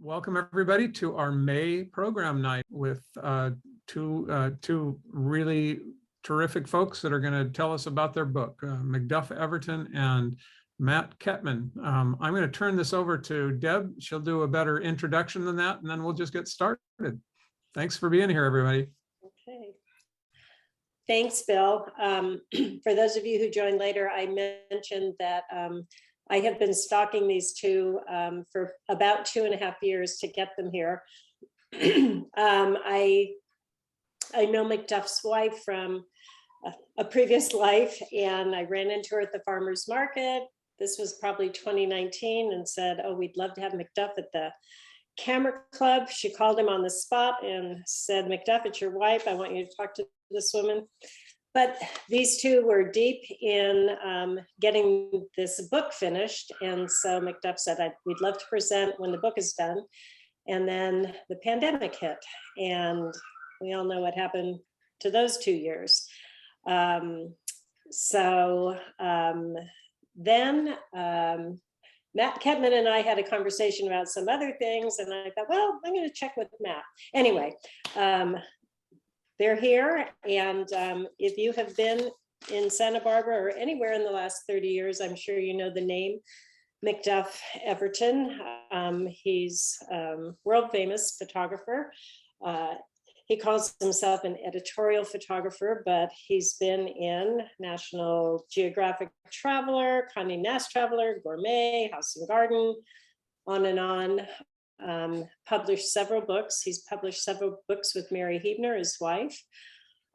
Welcome everybody to our May program night with two really terrific folks that are going to tell us about their book, Macduff Everton and Matt Kettman. I'm going to turn this over to Deb. She'll do a better introduction than that, and then we'll just get started. Thanks for being here, everybody. Okay. Thanks, Bill. For those of you who joined later, I mentioned that I have been stalking these two for about 2.5 years to get them here. I know Macduff's wife from a previous life, and I ran into her at the farmer's market. This was probably 2019, and said, oh, we'd love to have Macduff at the Camera Club. She called him on the spot and said, Macduff, it's your wife. I want you to talk to this woman. But these two were deep in getting this book finished. And so Macduff said, we'd love to present when the book is done. And then the pandemic hit. And we all know what happened to those 2 years. Then Matt Kettman and I had a conversation about some other things. And I thought, well, I'm going to check with Matt. Anyway. They're here, and if you have been in Santa Barbara or anywhere in the last 30 years, I'm sure you know the name Macduff Everton. He's world famous photographer. He calls himself an editorial photographer, but he's been in National Geographic Traveler, Condé Nast Traveler, Gourmet, House and Garden, on and on. Published several books. He's published several books with Mary Huebner, his wife.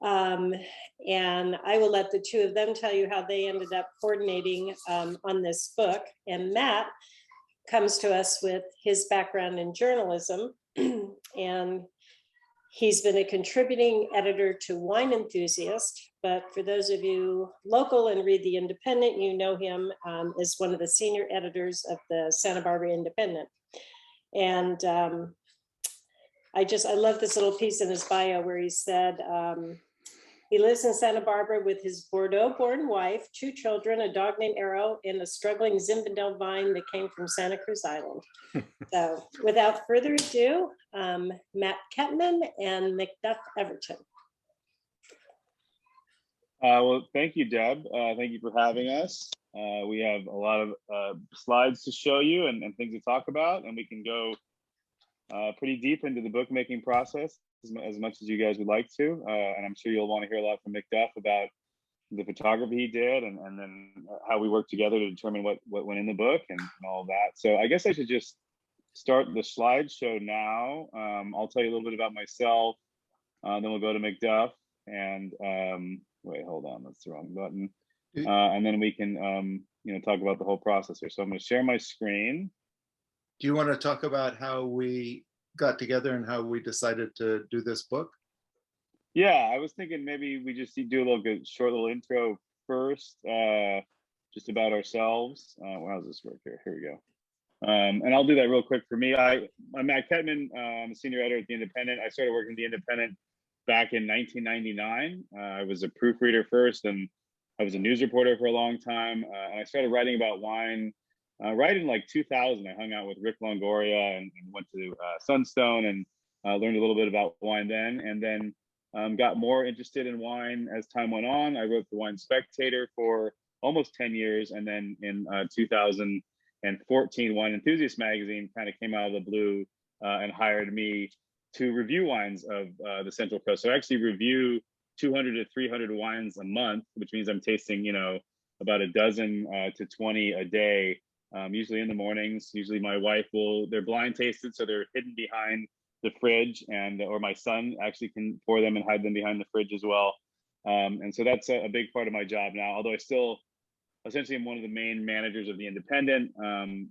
And I will let the two of them tell you how they ended up coordinating on this book. And Matt comes to us with his background in journalism. And he's been a contributing editor to Wine Enthusiast. But for those of you local and read The Independent, you know him as one of the senior editors of the Santa Barbara Independent. And I love this little piece in his bio where he said he lives in Santa Barbara with his Bordeaux-born wife, 2 children, a dog named Arrow, and a struggling Zinfandel vine that came from Santa Cruz Island. So without further ado, Matt Kettman and Macduff Everton. Well, thank you, Deb. Thank you for having us. We have a lot of slides to show you and things to talk about, and we can go pretty deep into the bookmaking process as much as you guys would like to. And I'm sure you'll want to hear a lot from Macduff about the photography he did and then how we worked together to determine what went in the book and all of that. So I guess I should just start the slideshow now. I'll tell you a little bit about myself, then we'll go to Macduff and wait, hold on, that's the wrong button. And then we can, talk about the whole process here. So I'm going to share my screen. Do you want to talk about how we got together and how we decided to do this book? Yeah, I was thinking maybe we just do a short little intro first, just about ourselves. How does this work here? Here we go. And I'll do that real quick for me. I'm Matt Kettman. I'm a senior editor at The Independent. I started working at The Independent back in 1999. I was a proofreader first, and I was a news reporter for a long time. And I started writing about wine right in like 2000. I hung out with Rick Longoria and went to Sunstone and learned a little bit about wine then. And then got more interested in wine as time went on. I wrote the Wine Spectator for almost 10 years. And then in 2014, Wine Enthusiast magazine kind of came out of the blue and hired me to review wines of the Central Coast. So I actually review 200 to 300 wines a month, which means I'm tasting, about a dozen to 20 a day, usually in the mornings. Usually my wife they're blind tasted, so they're hidden behind the fridge, or my son actually can pour them and hide them behind the fridge as well. And so that's a big part of my job now, although I still essentially am one of the main managers of The Independent.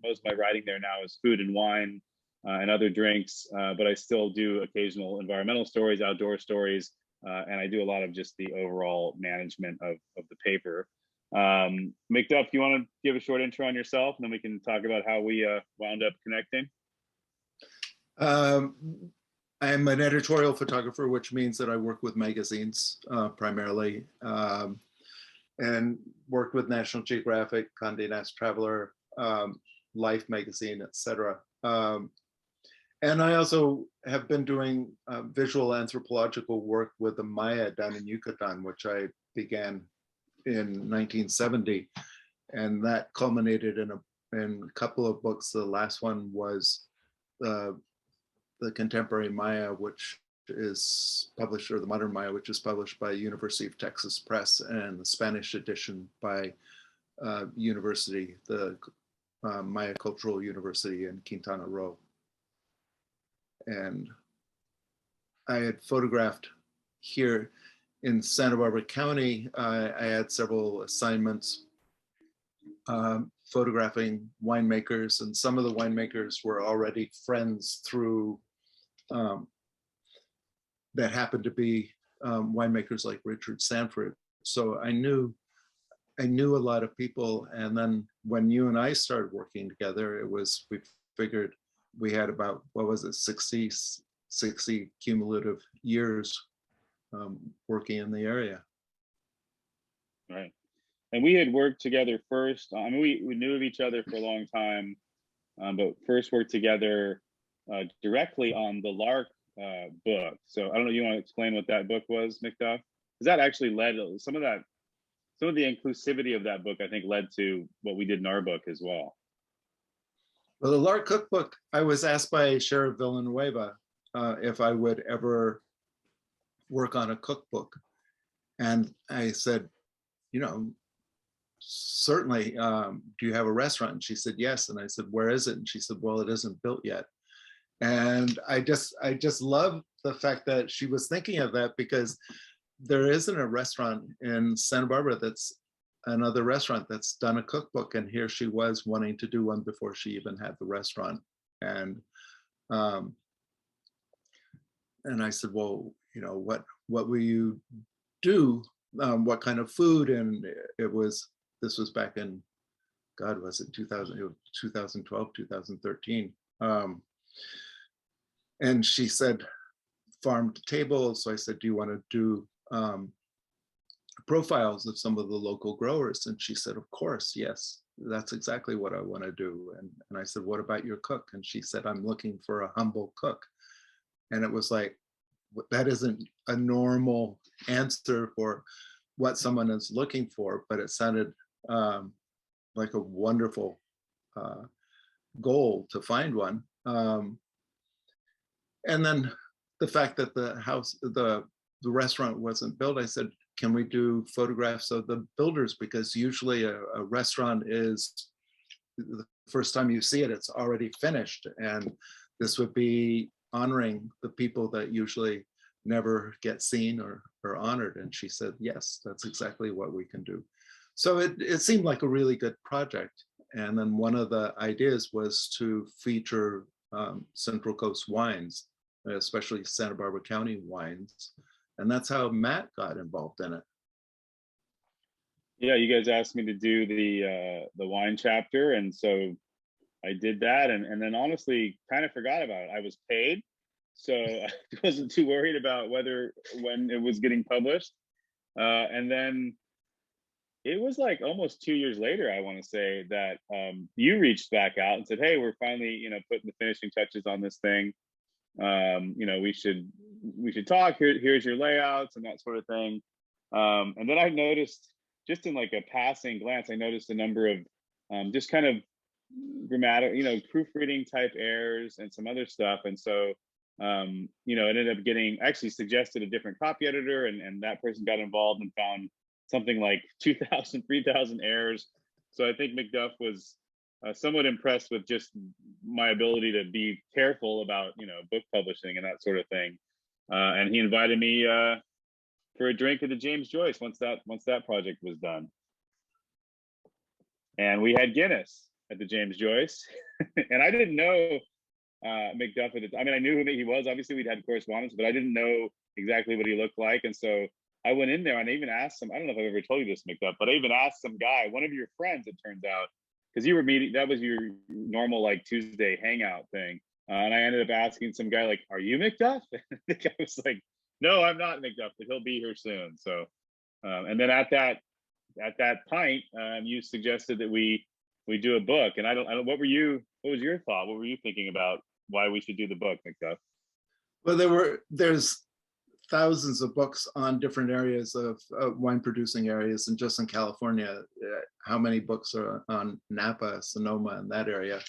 Most of my writing there now is food and wine and other drinks, but I still do occasional environmental stories, outdoor stories, and I do a lot of just the overall management of the paper. Macduff, you want to give a short intro on yourself, and then we can talk about how we wound up connecting? I'm an editorial photographer, which means that I work with magazines primarily, and worked with National Geographic, Condé Nast Traveler, Life magazine, etc. And I also have been doing visual anthropological work with the Maya down in Yucatan, which I began in 1970. And that culminated in a couple of books. The last one was the Contemporary Maya, which is published, or the Modern Maya, which is published by University of Texas Press, and the Spanish edition by university, the Maya Cultural University in Quintana Roo. And I had photographed here in Santa Barbara County. I had several assignments photographing winemakers, and some of the winemakers were already friends through that happened to be winemakers like Richard Sanford. So I knew a lot of people. And then when you and I started working together, we figured we had about, what was it, 60 cumulative years working in the area. Right. And we had worked together first. I mean, we knew of each other for a long time, but first worked together directly on the Lark book. So I don't know, you want to explain what that book was, McDuff? Because that actually led some of the inclusivity of that book, I think, led to what we did in our book as well. Well, the Lark cookbook, I was asked by Sheriff Villanueva if I would ever work on a cookbook. And I said, you know, certainly, do you have a restaurant? And she said, yes. And I said, where is it? And she said, well, it isn't built yet. And I just love the fact that she was thinking of that, because there isn't a restaurant in Santa Barbara that's another restaurant that's done a cookbook. And here she was wanting to do one before she even had the restaurant. And I said, well, you know, what will you do? What kind of food? And this was back in, God, was it 2012, 2013. And she said, farm to table. So I said, do you want to do profiles of some of the local growers? And she said, of course, yes, that's exactly what I want to do. And I said, what about your cook? And she said, I'm looking for a humble cook. And it was like, that isn't a normal answer for what someone is looking for, but it sounded like a wonderful goal to find one. And then the fact that the restaurant wasn't built, I said, can we do photographs of the builders? Because usually a restaurant is, the first time you see it, it's already finished. And this would be honoring the people that usually never get seen or honored. And she said, yes, that's exactly what we can do. So it seemed like a really good project. And then one of the ideas was to feature Central Coast wines, especially Santa Barbara County wines. And that's how Matt got involved in it. Yeah, you guys asked me to do the wine chapter, and so I did that, and then honestly kind of forgot about it. I was paid, so I wasn't too worried about when it was getting published. And then it was like almost 2 years later, I want to say, that you reached back out and said, hey, we're finally, you know, putting the finishing touches on this thing. You know, we should talk. Here's your layouts and that sort of thing. And then I noticed, just in like a passing glance, I noticed a number of just kind of grammatic, you know, proofreading type errors and some other stuff. And so, you know, it ended up getting, actually suggested a different copy editor, and that person got involved and found something like 2,000, 3,000 errors. So I think McDuff was somewhat impressed with just my ability to be careful about, you know, book publishing and that sort of thing. And he invited me for a drink at the James Joyce once that project was done. And we had Guinness at the James Joyce. And I didn't know McDuff at the time. I mean, I knew who he was. Obviously, we'd had correspondence, but I didn't know exactly what he looked like. And so I went in there and I even asked him, I don't know if I've ever told you this, McDuff, but I even asked some guy, one of your friends, it turns out, because you were meeting, that was your normal like Tuesday hangout thing. And I ended up asking some guy, like, are you McDuff? And the guy was like, no, I'm not McDuff, but he'll be here soon. So, and then at that pint, you suggested that we do a book. And I don't, what was your thought? What were you thinking about why we should do the book, Macduff. Well, there's thousands of books on different areas of wine producing areas, and just in California, how many books are on Napa, Sonoma, and that area.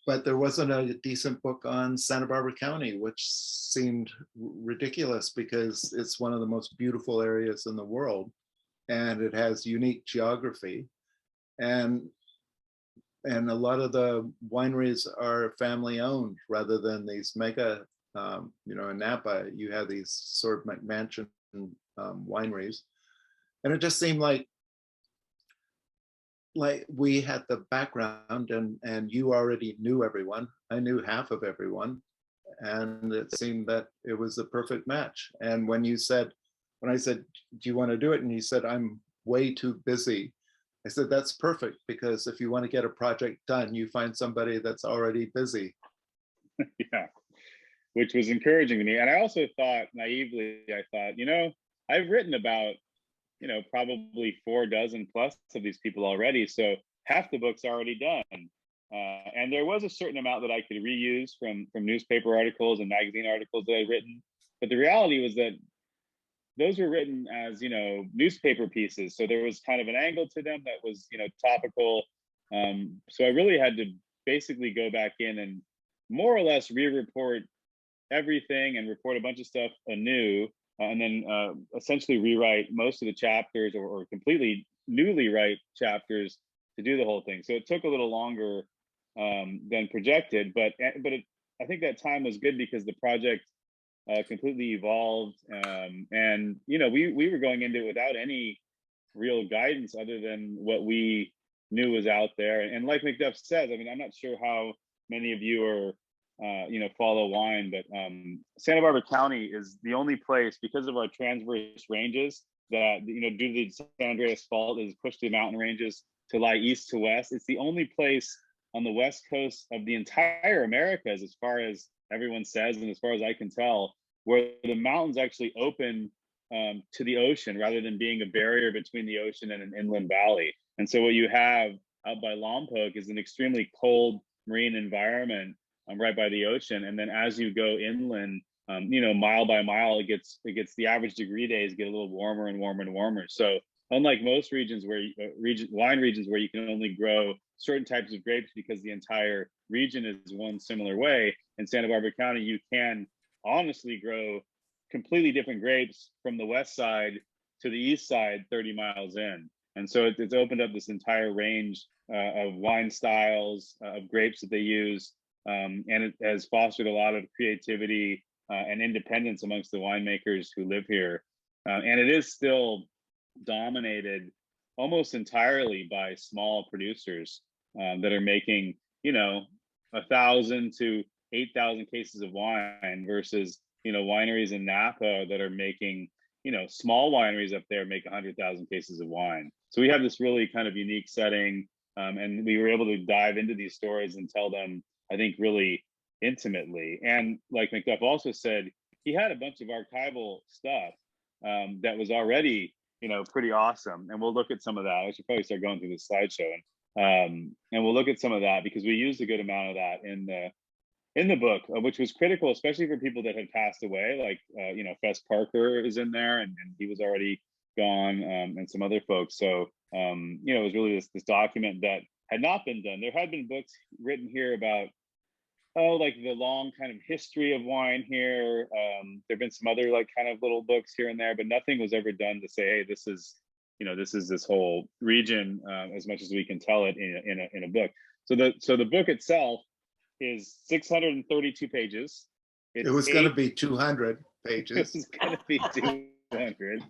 But there wasn't a decent book on Santa Barbara County, which seemed ridiculous because it's one of the most beautiful areas in the world, and it has unique geography. And a lot of the wineries are family owned rather than these mega, in Napa, you have these sort of McMansion wineries. And it just seemed like we had the background, and you already knew everyone. I knew half of everyone. And it seemed that it was the perfect match. And when I said, do you want to do it? And you said, I'm way too busy. I said, that's perfect, because if you want to get a project done, you find somebody that's already busy. Yeah, which was encouraging to me. And I also thought, naively, I've written about, probably 4 dozen plus of these people already. So half the book's already done. And there was a certain amount that I could reuse from newspaper articles and magazine articles that I'd written. But the reality was that those were written as, newspaper pieces. So there was kind of an angle to them that was, topical. So I really had to basically go back in and more or less re-report everything and report a bunch of stuff anew, and then essentially rewrite most of the chapters or completely newly write chapters to do the whole thing. So it took a little longer than projected, but I think that time was good because the project completely evolved, and we were going into it without any real guidance other than what we knew was out there. And like Macduff says, I mean, I'm not sure how many of you are follow wine, but Santa Barbara County is the only place, because of our transverse ranges, that due to the San Andreas Fault is pushed the mountain ranges to lie east to west. It's the only place on the west coast of the entire Americas, as far as everyone says, and as far as I can tell, where the mountains actually open to the ocean rather than being a barrier between the ocean and an inland valley. And so what you have out by Lompoc is an extremely cold marine environment right by the ocean. And then as you go inland, mile by mile, it gets the average degree days get a little warmer and warmer and warmer. So unlike most regions where wine regions where you can only grow certain types of grapes because the entire region is one similar way, in Santa Barbara County, you can honestly grow completely different grapes from the west side to the east side 30 miles in. And so it's opened up this entire range of wine styles, of grapes that they use. And it has fostered a lot of creativity and independence amongst the winemakers who live here. And it is still dominated almost entirely by small producers that are making, 1,000 to 8,000 cases of wine versus, wineries in Napa that are making, small wineries up there make 100,000 cases of wine. So we have this really kind of unique setting, and we were able to dive into these stories and tell them, I think, really intimately. And like Macduff also said, he had a bunch of archival stuff that was already, pretty awesome. And we'll look at some of that. I should probably start going through this slideshow, and we'll look at some of that because we used a good amount of that in the book, which was critical, especially for people that had passed away. Like, Fess Parker is in there, and he was already gone, and some other folks. So, it was really this document that had not been done. There had been books written here about, like the long kind of history of wine here. There've been some other like kind of little books here and there, but nothing was ever done to say, hey, this is this whole region, as much as we can tell it in a book. So the book itself is 632 pages. It was going to be 200 pages. It's going to be 200.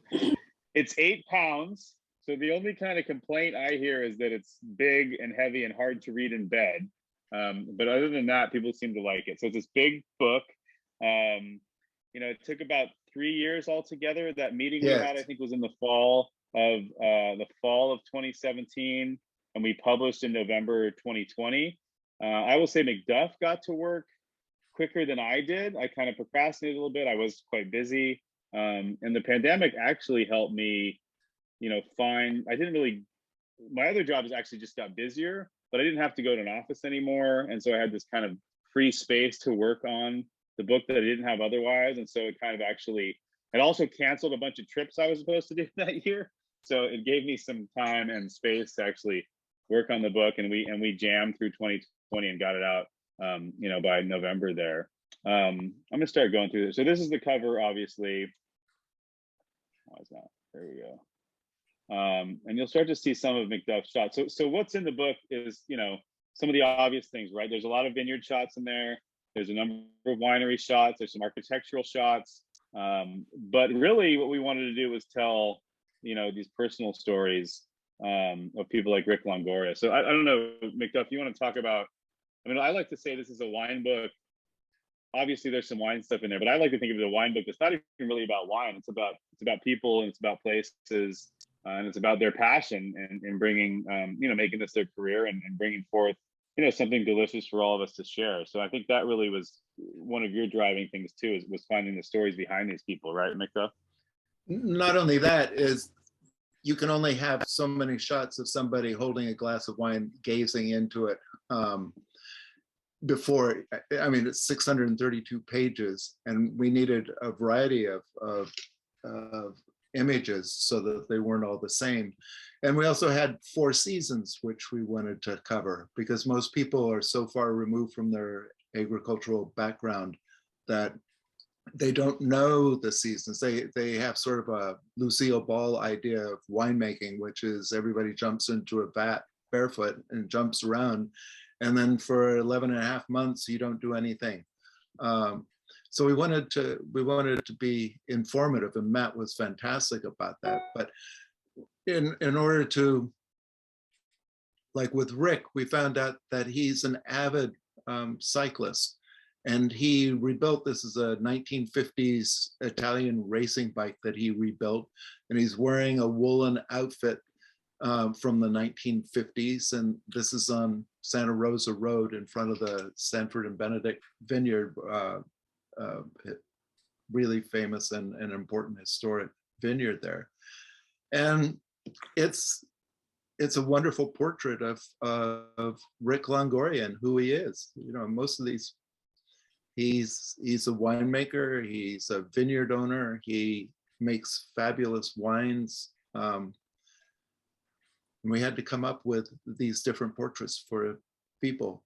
It's 8 pounds. So the only kind of complaint I hear is that it's big and heavy and hard to read in bed. But other than that, people seem to like it. So it's this big book. It took about 3 years altogether. That meeting we had, I think, was in the fall of 2017, and we published in November 2020. I will say Macduff got to work quicker than I did. I kind of procrastinated a little bit. I was quite busy, and the pandemic actually helped me, my other jobs actually just got busier, but I didn't have to go to an office anymore. And so I had this kind of free space to work on the book that I didn't have otherwise. And so it kind of actually, it also canceled a bunch of trips I was supposed to do that year. So it gave me some time and space to actually work on the book, and we jammed through 2020 and got it out, you know, by November there. I'm gonna start going through this. So this is the cover, obviously. Why is that? There we go. And you'll start to see some of McDuff's shots. So what's in the book is, you know, some of the obvious things, right? There's a lot of vineyard shots in there. There's a number of winery shots. There's some architectural shots. But really what we wanted to do was tell, you know, these personal stories of people like Rick Longoria. So I don't know, McDuff, you want to talk about, I mean, I like to say this is a wine book. Obviously there's some wine stuff in there, but I like to think of it as a wine book that's not even really about wine. It's about people, and it's about places, and it's about their passion and bringing, you know, making this their career and bringing forth, you know, something delicious for all of us to share. So I think that really was one of your driving things too, was finding the stories behind these people, right, McDuff? Not only that, is you can only have so many shots of somebody holding a glass of wine, gazing into it. Before, I mean, it's 632 pages, and we needed a variety of images so that they weren't all the same. And we also had 4 seasons, which we wanted to cover, because most people are so far removed from their agricultural background that they don't know the seasons. They have sort of a Lucille Ball idea of winemaking, which is everybody jumps into a vat barefoot and jumps around. And then for 11 and a half months, you don't do anything. So we wanted it to be informative, and Matt was fantastic about that. But in order to, like with Rick, we found out that he's an avid cyclist, and he rebuilt, this is a 1950s Italian racing bike that he rebuilt, and he's wearing a woolen outfit from the 1950s, and this is on Santa Rosa Road in front of the Sanford and Benedict Vineyard, really famous and important historic vineyard there. And it's a wonderful portrait of Rick Longoria and who he is. You know, most of these, he's a winemaker, he's a vineyard owner, he makes fabulous wines. And we had to come up with these different portraits for people.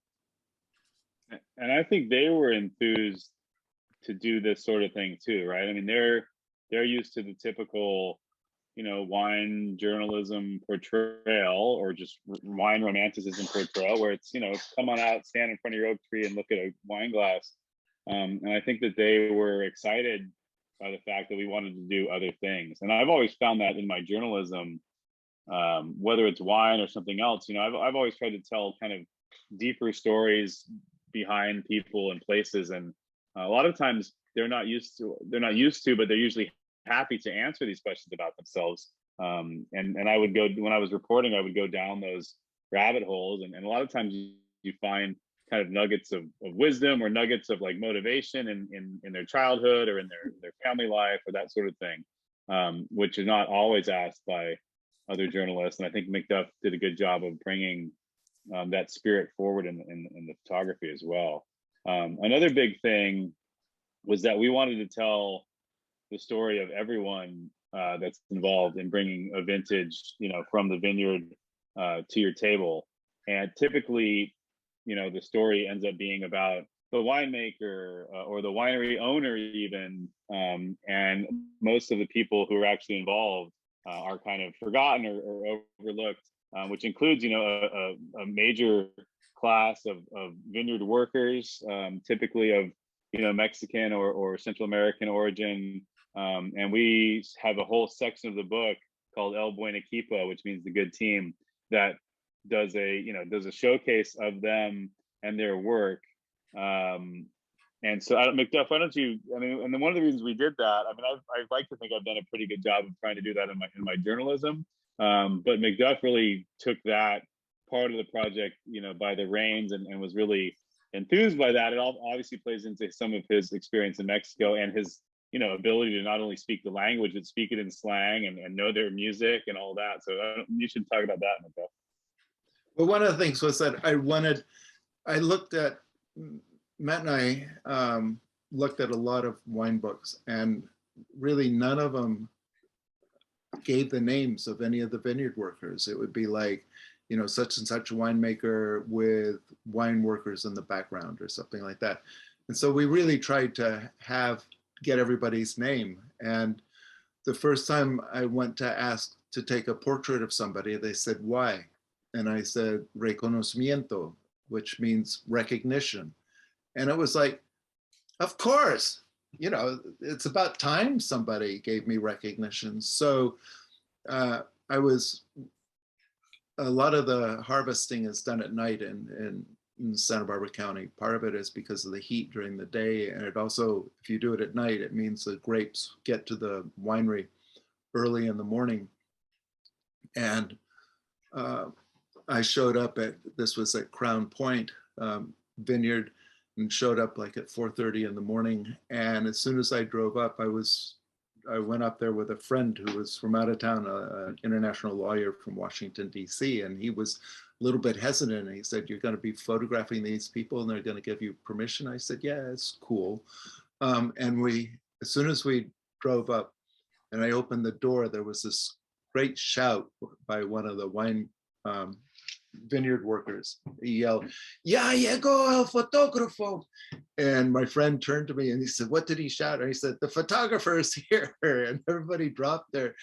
And I think they were enthused to do this sort of thing too, right? I mean, they're used to the typical, you know, wine journalism portrayal, or just wine romanticism portrayal, where it's, you know, come on out, stand in front of your oak tree and look at a wine glass. And I think that they were excited by the fact that we wanted to do other things. And I've always found that in my journalism, whether it's wine or something else, you know, I've always tried to tell kind of deeper stories behind people and places. And a lot of times they're not used to, but they're usually happy to answer these questions about themselves. And I would go, when I was reporting, I would go down those rabbit holes. And a lot of times you find kind of nuggets of wisdom, or nuggets of like motivation in their childhood, or in their family life, or that sort of thing, which is not always asked by other journalists. And I think McDuff did a good job of bringing that spirit forward in the photography as well. Another big thing was that we wanted to tell the story of everyone that's involved in bringing a vintage, you know, from the vineyard to your table. And typically, you know, the story ends up being about the winemaker or the winery owner even, and most of the people who are actually involved are kind of forgotten or overlooked, which includes, you know, a major class of vineyard workers, typically of, you know, Mexican or Central American origin. And we have a whole section of the book called El Buen Equipo, which means the good team, that does a showcase of them and their work. And so, McDuff, why don't you? I mean, and then one of the reasons we did that, I mean, I like to think I've done a pretty good job of trying to do that in my journalism. But McDuff really took that part of the project, you know, by the reins, and was really enthused by that. It all obviously plays into some of his experience in Mexico and his, you know, ability to not only speak the language, but speak it in slang and know their music and all that. So you should talk about that, McDuff. Well, one of the things was that I looked at Matt and I looked at a lot of wine books, and really none of them gave the names of any of the vineyard workers. It would be like, you know, such and such a winemaker with wine workers in the background or something like that. And so we really tried to get everybody's name. And the first time I went to ask to take a portrait of somebody, they said, why? And I said, reconocimiento, which means recognition. And it was like, of course, you know, it's about time somebody gave me recognition. So a lot of the harvesting is done at night in Santa Barbara County. Part of it is because of the heat during the day. And it also, if you do it at night, it means the grapes get to the winery early in the morning. And I showed up this was at Crown Point Vineyard, and showed up like at 4:30 in the morning. And as soon as I drove up, I went up there with a friend who was from out of town, an international lawyer from Washington, D.C. And he was a little bit hesitant. And he said, you're going to be photographing these people and they're going to give you permission? I said, yeah, it's cool. And as soon as we drove up and I opened the door, there was this great shout by one of the wine vineyard workers. He yelled, "Ya llegó el fotógrafo!" And my friend turned to me and he said, "What did he shout?" And he said, "The photographer is here!" And everybody dropped their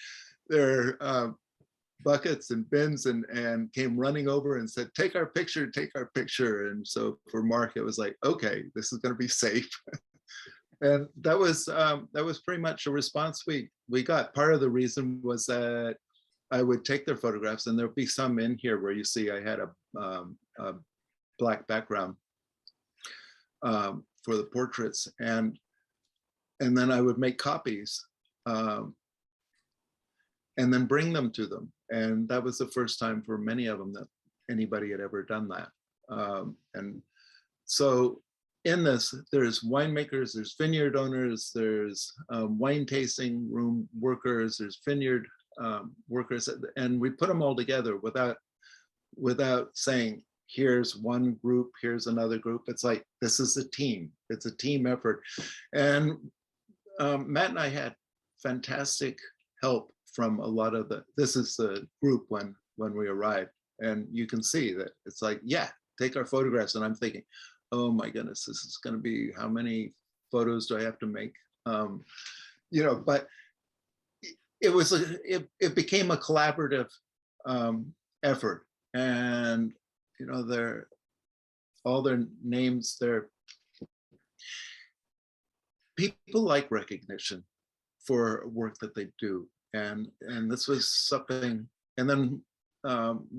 buckets and bins and came running over and said, "Take our picture, take our picture." And so for Mark, it was like, okay, this is going to be safe. And that was pretty much a response we got. Part of the reason was that I would take their photographs, and there'll be some in here where you see I had a black background for the portraits, and then I would make copies and then bring them to them. And that was the first time for many of them that anybody had ever done that. And so in this, there's winemakers, there's vineyard owners, there's wine tasting room workers, there's vineyard workers, and we put them all together without saying, here's one group, here's another group. It's like, this is a team. It's a team effort. And Matt and I had fantastic help from a lot of this is the group when we arrived. And you can see that it's like, yeah, take our photographs. And I'm thinking, oh my goodness, this is going to be, how many photos do I have to make? You know, but it became a collaborative effort. And you know, all their names, people like recognition for work that they do, and this was something. And then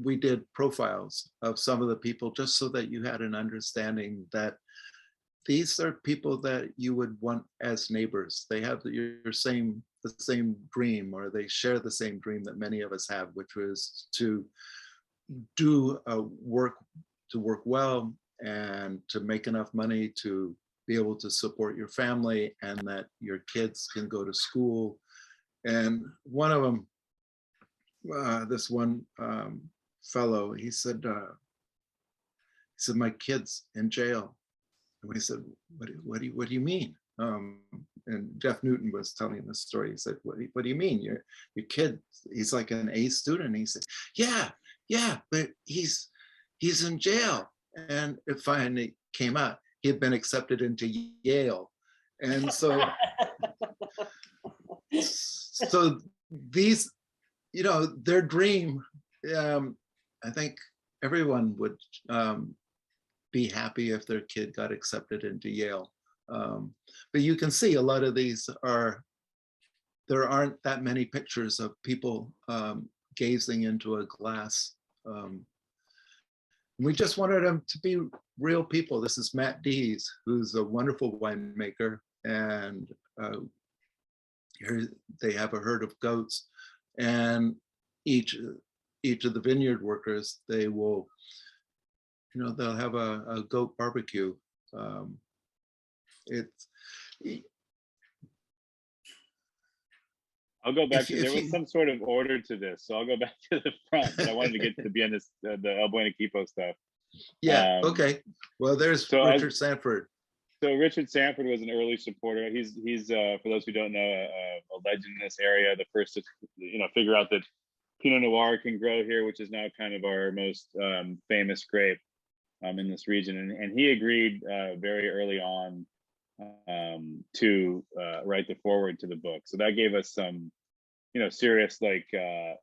we did profiles of some of the people, just so that you had an understanding that these are people that you would want as neighbors. They have the same dream, or they share the same dream that many of us have, which was to do work well and to make enough money to be able to support your family, and that your kids can go to school. And one of them, this one fellow, he said, my kid's in jail. And we said, what do you mean? And Jeff Newton was telling the story. He said, what do you mean? Your kid, he's like an A student. And he said, yeah, but he's in jail. And it finally came out. He had been accepted into Yale. And so, so these, you know, their dream, I think everyone would be happy if their kid got accepted into Yale. But you can see a lot of these there aren't that many pictures of people gazing into a glass. We just wanted them to be real people. This is Matt Dees, who's a wonderful winemaker, and here they have a herd of goats, and each of the vineyard workers, they will, you know, they'll have a goat barbecue. I'll go back there was some sort of order to this, so I'll go back to the front. But I wanted to get to the end of the El Buen Equipo stuff. Yeah. Okay. Well, there's Richard Sanford. So Richard Sanford was an early supporter. He's for those who don't know, a legend in this area. The first to figure out that Pinot Noir can grow here, which is now kind of our most famous grape in this region. And he agreed very early on to write the foreword to the book. So that gave us some, serious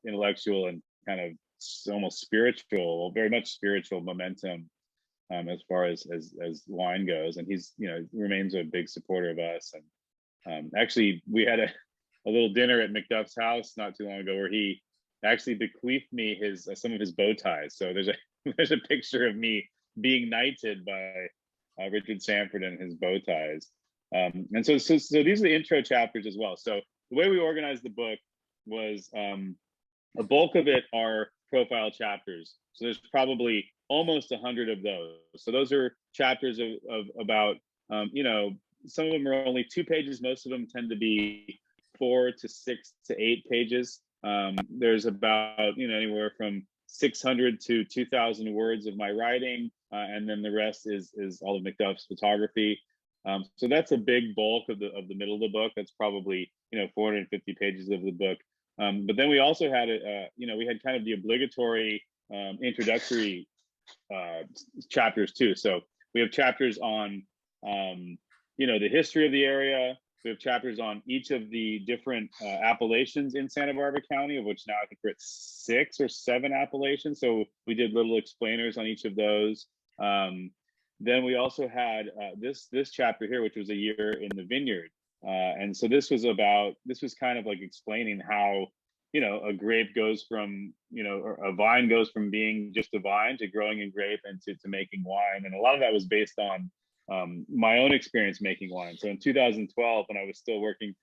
intellectual and kind of almost spiritual, very much spiritual momentum as far as wine goes. And he's remains a big supporter of us. And actually we had a little dinner at Macduff's house not too long ago where he actually bequeathed me some of his bow ties. So there's a picture of me being knighted by Richard Sanford and his bow ties. And so these are the intro chapters as well. So the way we organized the book was a bulk of it are profile chapters. So there's probably almost 100 of those. So those are chapters of about, some of them are only 2 pages. Most of them tend to be 4 to 6 to 8 pages. There's about, anywhere from 600 to 2,000 words of my writing. And then the rest is all of Macduff's photography. So that's a big bulk of the middle of the book. That's probably, 450 pages of the book. But then we also had, we had kind of the obligatory introductory chapters too. So we have chapters on, the history of the area. We have chapters on each of the different appellations in Santa Barbara County, of which now I think we're at 6 or 7 appellations. So we did little explainers on each of those. Then we also had this chapter here, which was a year in the vineyard. And so this was kind of like explaining how, a grape goes from, or a vine goes from being just a vine to growing a grape and to making wine. And a lot of that was based on my own experience making wine. So in 2012, when I was still working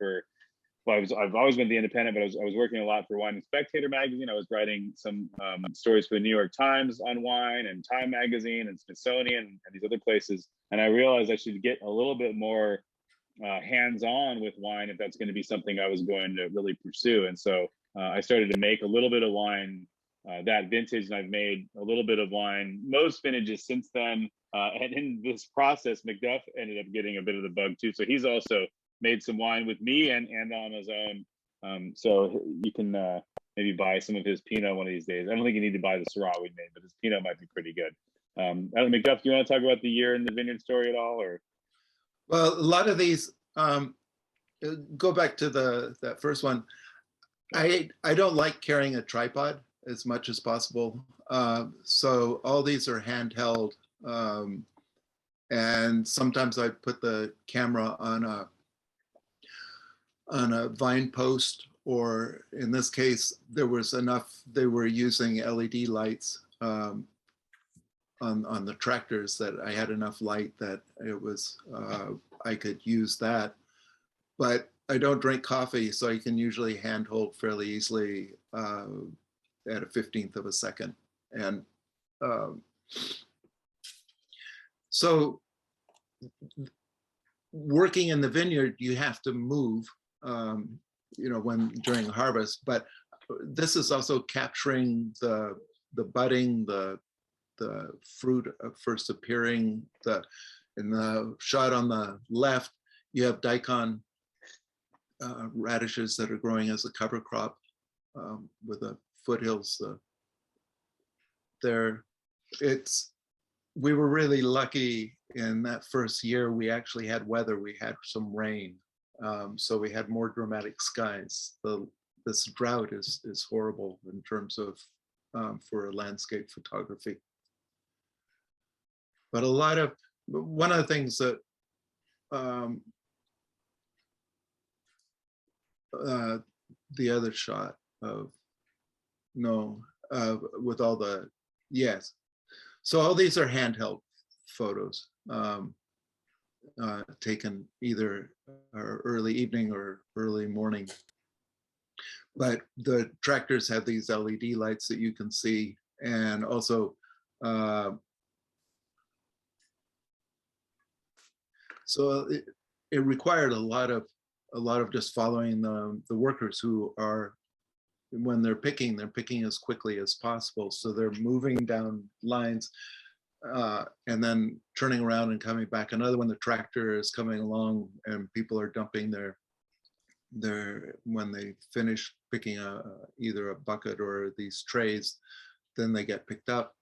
I've always been the Independent, but I was working a lot for Wine and Spectator magazine. I was writing some stories for the New York Times on wine and Time magazine and Smithsonian and these other places. And I realized I should get a little bit more hands-on with wine if that's going to be something I was going to really pursue. And so I started to make a little bit of wine that vintage, and I've made a little bit of wine most vintages since then. And in this process, Macduff ended up getting a bit of the bug too. So he's also made some wine with me and on his own. So you can maybe buy some of his Pinot one of these days. I don't think you need to buy the Syrah we made, but his Pinot might be pretty good. Macduff, do you want to talk about the year in the vineyard story at all? Or Well, a lot of these go back to that first one. I don't like carrying a tripod as much as possible. So all these are handheld. And sometimes I put the camera on a vine post, or in this case, there was enough, they were using LED lights on the tractors that I had enough light that it was, I could use that. But I don't drink coffee, so I can usually handhold fairly easily at a 15th of a second. And so working in the vineyard, you have to move, during harvest, but this is also capturing the budding, the fruit first appearing. In the shot on the left, you have daikon radishes that are growing as a cover crop with the foothills there. We were really lucky in that first year. We actually had weather. We had some rain, so we had more dramatic skies. This drought is horrible in terms of for landscape photography. But one of the things that the other shot of with all the, yes. So all these are handheld photos taken either early evening or early morning. But the tractors have these LED lights that you can see, and also so it required a lot of just following the workers who are, when they're picking as quickly as possible. So they're moving down lines. and then turning around and coming back. Another one, the tractor is coming along and people are dumping their when they finish picking either a bucket or these trays, then they get picked up.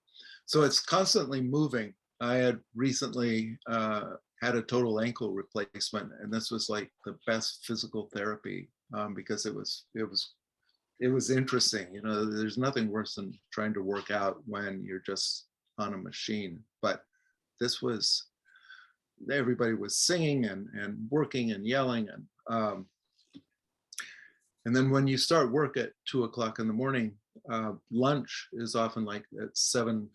So it's constantly moving. I had recently had a total ankle replacement, and this was like the best physical therapy because it was interesting. You know, there's nothing worse than trying to work out when you're just on a machine. But this was, everybody was singing and working and yelling, and then when you start work at 2 o'clock in the morning, lunch is often like at 7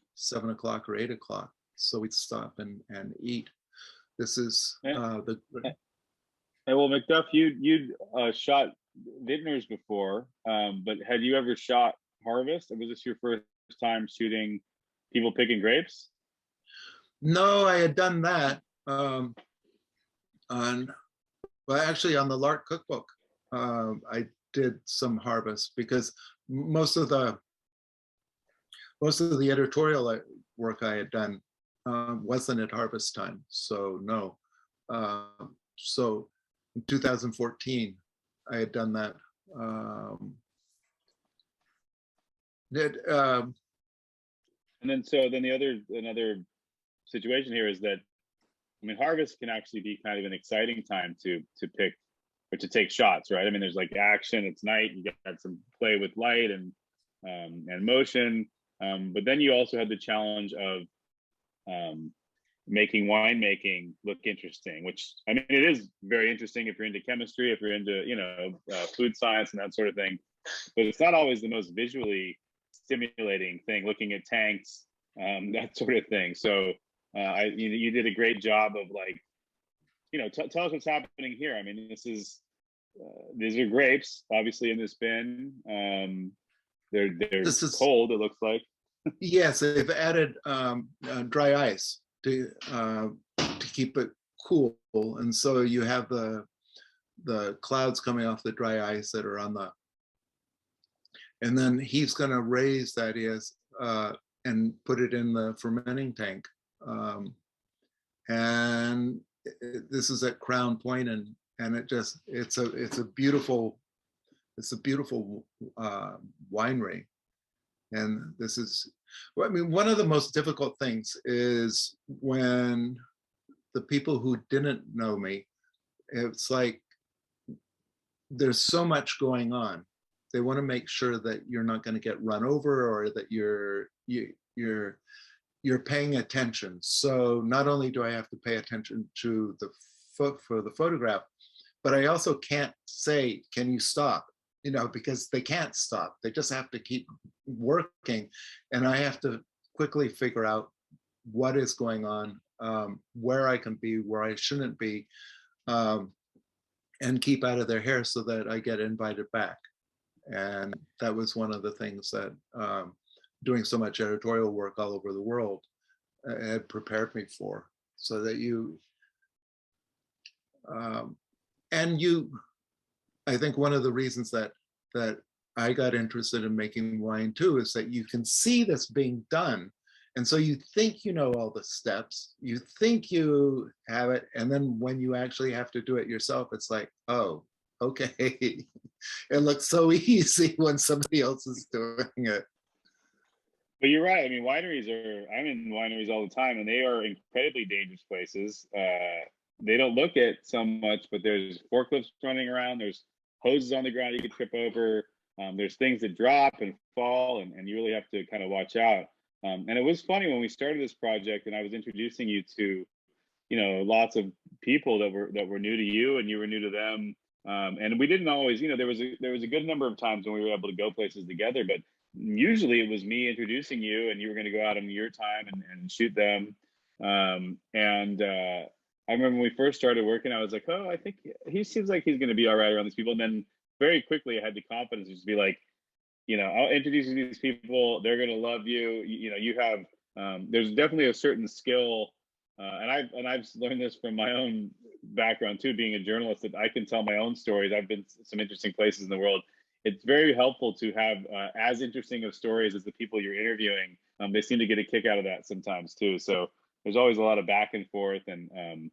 o'clock or 8 o'clock. So we'd stop and eat. This is the. And well, McDuff, you'd shot vintners before, but had you ever shot harvest? Or was this your first time shooting people picking grapes? No, I had done that actually on the Lark Cookbook. I did some harvest because most of the editorial work I had done wasn't at harvest time. So no. So in 2014, I had done that. And then another situation here is that, I mean, harvest can actually be kind of an exciting time to pick or to take shots, right? I mean, there's like action, it's night, you got some play with light and motion, but then you also had the challenge of making winemaking look interesting, which, I mean, it is very interesting if you're into chemistry, if you're into, you know, food science and that sort of thing, but it's not always the most visually stimulating thing, looking at tanks, that sort of thing. So you did a great job of, like, you know, tell us what's happening here. I mean, these are grapes, obviously, in this bin. They're cold, it looks like. Yes, they've added dry ice to keep it cool, and so you have the clouds coming off the dry ice that are on the. And then he's going to raise that and put it in the fermenting tank. And this is at Crown Point, and it's a beautiful winery. And this is, well, I mean, one of the most difficult things is when the people who didn't know me, it's like there's so much going on. They want to make sure that you're not going to get run over, or that you're paying attention. So not only do I have to pay attention to for the photograph, but I also can't say, "Can you stop?" You know, because they can't stop. They just have to keep working, and I have to quickly figure out what is going on, where I can be, where I shouldn't be, and keep out of their hair so that I get invited back. And that was one of the things that doing so much editorial work all over the world had prepared me for, so that I think one of the reasons that I got interested in making wine too is that you can see this being done. And so you think you know all the steps, you think you have it, and then when you actually have to do it yourself, it's like, oh, okay. It looks so easy when somebody else is doing it. But you're right. I mean, I'm in wineries all the time, and they are incredibly dangerous places. They don't look at so much, but there's forklifts running around. There's hoses on the ground you could trip over. There's things that drop and fall, and you really have to kind of watch out. And it was funny when we started this project, and I was introducing you to, you know, lots of people that were new to you, and you were new to them. And we didn't always, you know, there was a good number of times when we were able to go places together, but usually it was me introducing you, and you were going to go out on your time and shoot them. I remember when we first started working, I was like, oh, I think he seems like he's going to be all right around these people. And then very quickly I had the confidence to just be like, you know, I'll introduce you to these people. They're going to love you. You know, you have, there's definitely a certain skill. And I've learned this from my own background too, being a journalist, that I can tell my own stories. I've been to some interesting places in the world. It's very helpful to have as interesting of stories as the people you're interviewing, they seem to get a kick out of that sometimes too. So there's always a lot of back and forth, and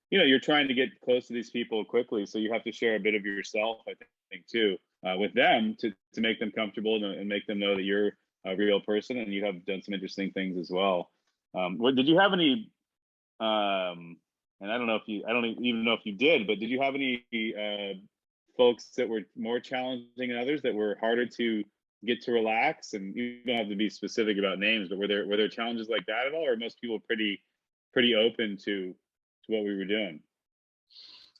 you know, you're trying to get close to these people quickly, so you have to share a bit of yourself, I think, too, with them to make them comfortable and make them know that you're a real person and you have done some interesting things as well. What did you have any? And I don't know if you, I don't even know if you did, but did you have any folks that were more challenging than others, that were harder to get to relax? And you don't have to be specific about names, but were there challenges like that at all, or most people pretty open to what we were doing?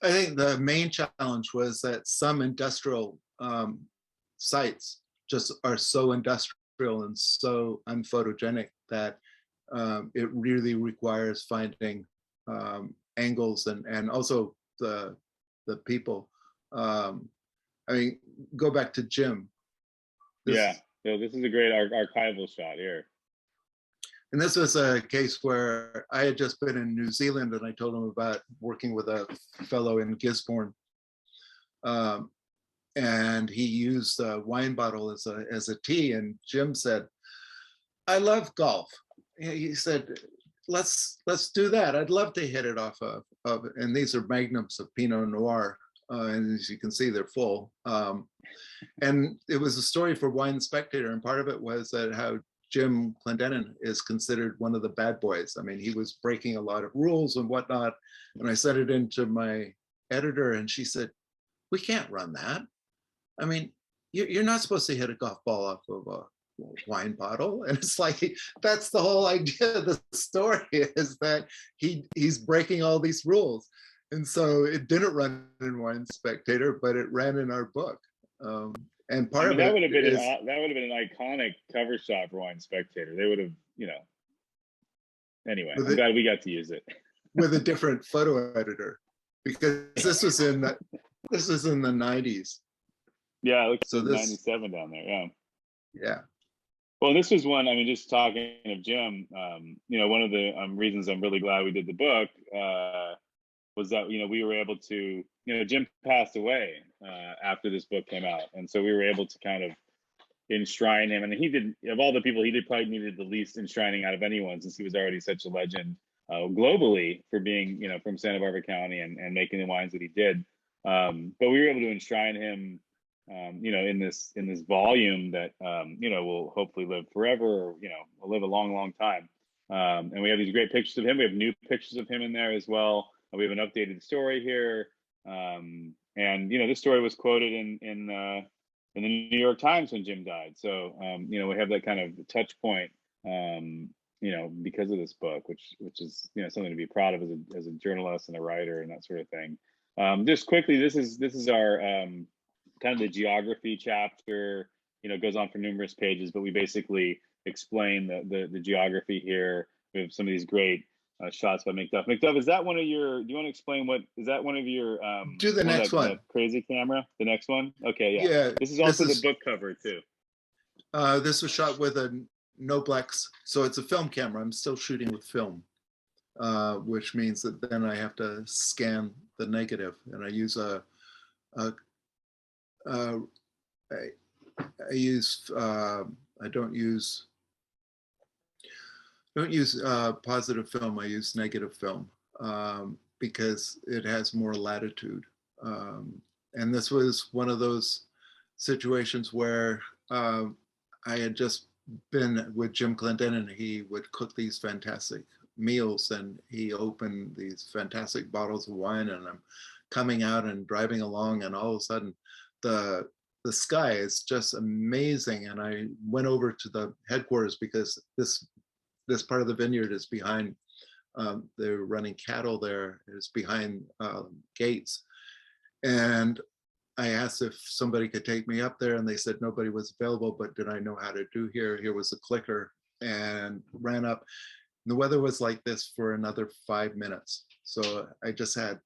I think the main challenge was that some industrial sites just are so industrial and so unphotogenic that it really requires finding angles and also the people. I mean, go back to Jim. Yeah, this is a great archival shot here. And this was a case where I had just been in New Zealand and I told him about working with a fellow in Gisborne. And he used a wine bottle as a tea. And Jim said, I love golf. He said, let's do that. I'd love to hit it off of and these are magnums of Pinot Noir. And as you can see, they're full. And it was a story for Wine Spectator. And part of it was that how Jim Clendenin is considered one of the bad boys. I mean, he was breaking a lot of rules and whatnot. And I sent it into my editor and she said, we can't run that. I mean, you're not supposed to hit a golf ball off of a wine bottle. And it's like, that's the whole idea of the story, is that he's breaking all these rules. And so it didn't run in Wine Spectator, but it ran in our book. And part of that it would have been is, that would have been an iconic cover shot for Wine Spectator. They would have, you know. Anyway, I'm glad we got to use it with a different photo editor, because this was in the 90s. Yeah, it looks so like 97 down there. Yeah. Yeah. Well, this was one. I mean, just talking of Jim, you know, one of the reasons I'm really glad we did the book was that, you know, we were able to, you know, Jim passed away after this book came out, and so we were able to kind of enshrine him. And he did, of all the people, he did probably needed the least enshrining out of anyone, since he was already such a legend globally for being, you know, from Santa Barbara County and making the wines that he did. But we were able to enshrine him, you know, in this volume that you know, will hopefully live forever, or, you know, will live a long, long time. And we have these great pictures of him. We have new pictures of him in there as well. We have an updated story here. And you know, this story was quoted in the New York Times when Jim died. So you know, we have that kind of touch point, you know, because of this book, which is, you know, something to be proud of as a journalist and a writer and that sort of thing. Just quickly, this is our kind of the geography chapter. You know, it goes on for numerous pages, but we basically explain the geography here. We have some of these great shots by McDuff. McDuff, is that one of your, do you want to explain what, is that one of your, do the next one. That crazy camera, the next one? Okay, yeah. Yeah. This is also the book cover too. This was shot with a Noblex. So it's a film camera. I'm still shooting with film, which means that then I have to scan the negative, and I use I don't use positive film. I use negative film because it has more latitude. And this was one of those situations where I had just been with Jim Clendenin. He would cook these fantastic meals, and he opened these fantastic bottles of wine, and I'm coming out and driving along, and all of a sudden the sky is just amazing. And I went over to the headquarters, because this part of the vineyard is behind, they're running cattle there, it's behind gates. And I asked if somebody could take me up there, and they said nobody was available, but did I know how to do here? Here was a clicker, and ran up. And the weather was like this for another 5 minutes. So I just had,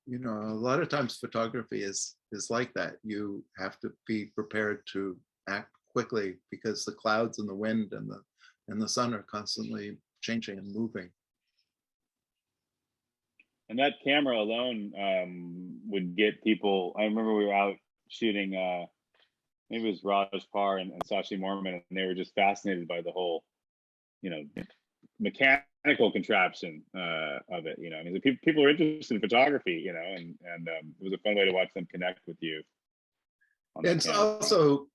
you know, a lot of times photography is like that. You have to be prepared to act quickly, because the clouds and the wind and the sun are constantly changing and moving. And that camera alone would get people. I remember we were out shooting, maybe it was Raj Parr and Sashi Morman, and they were just fascinated by the whole mechanical contraption of it. I mean, people are interested in photography, and it was a fun way to watch them connect with you. It's also,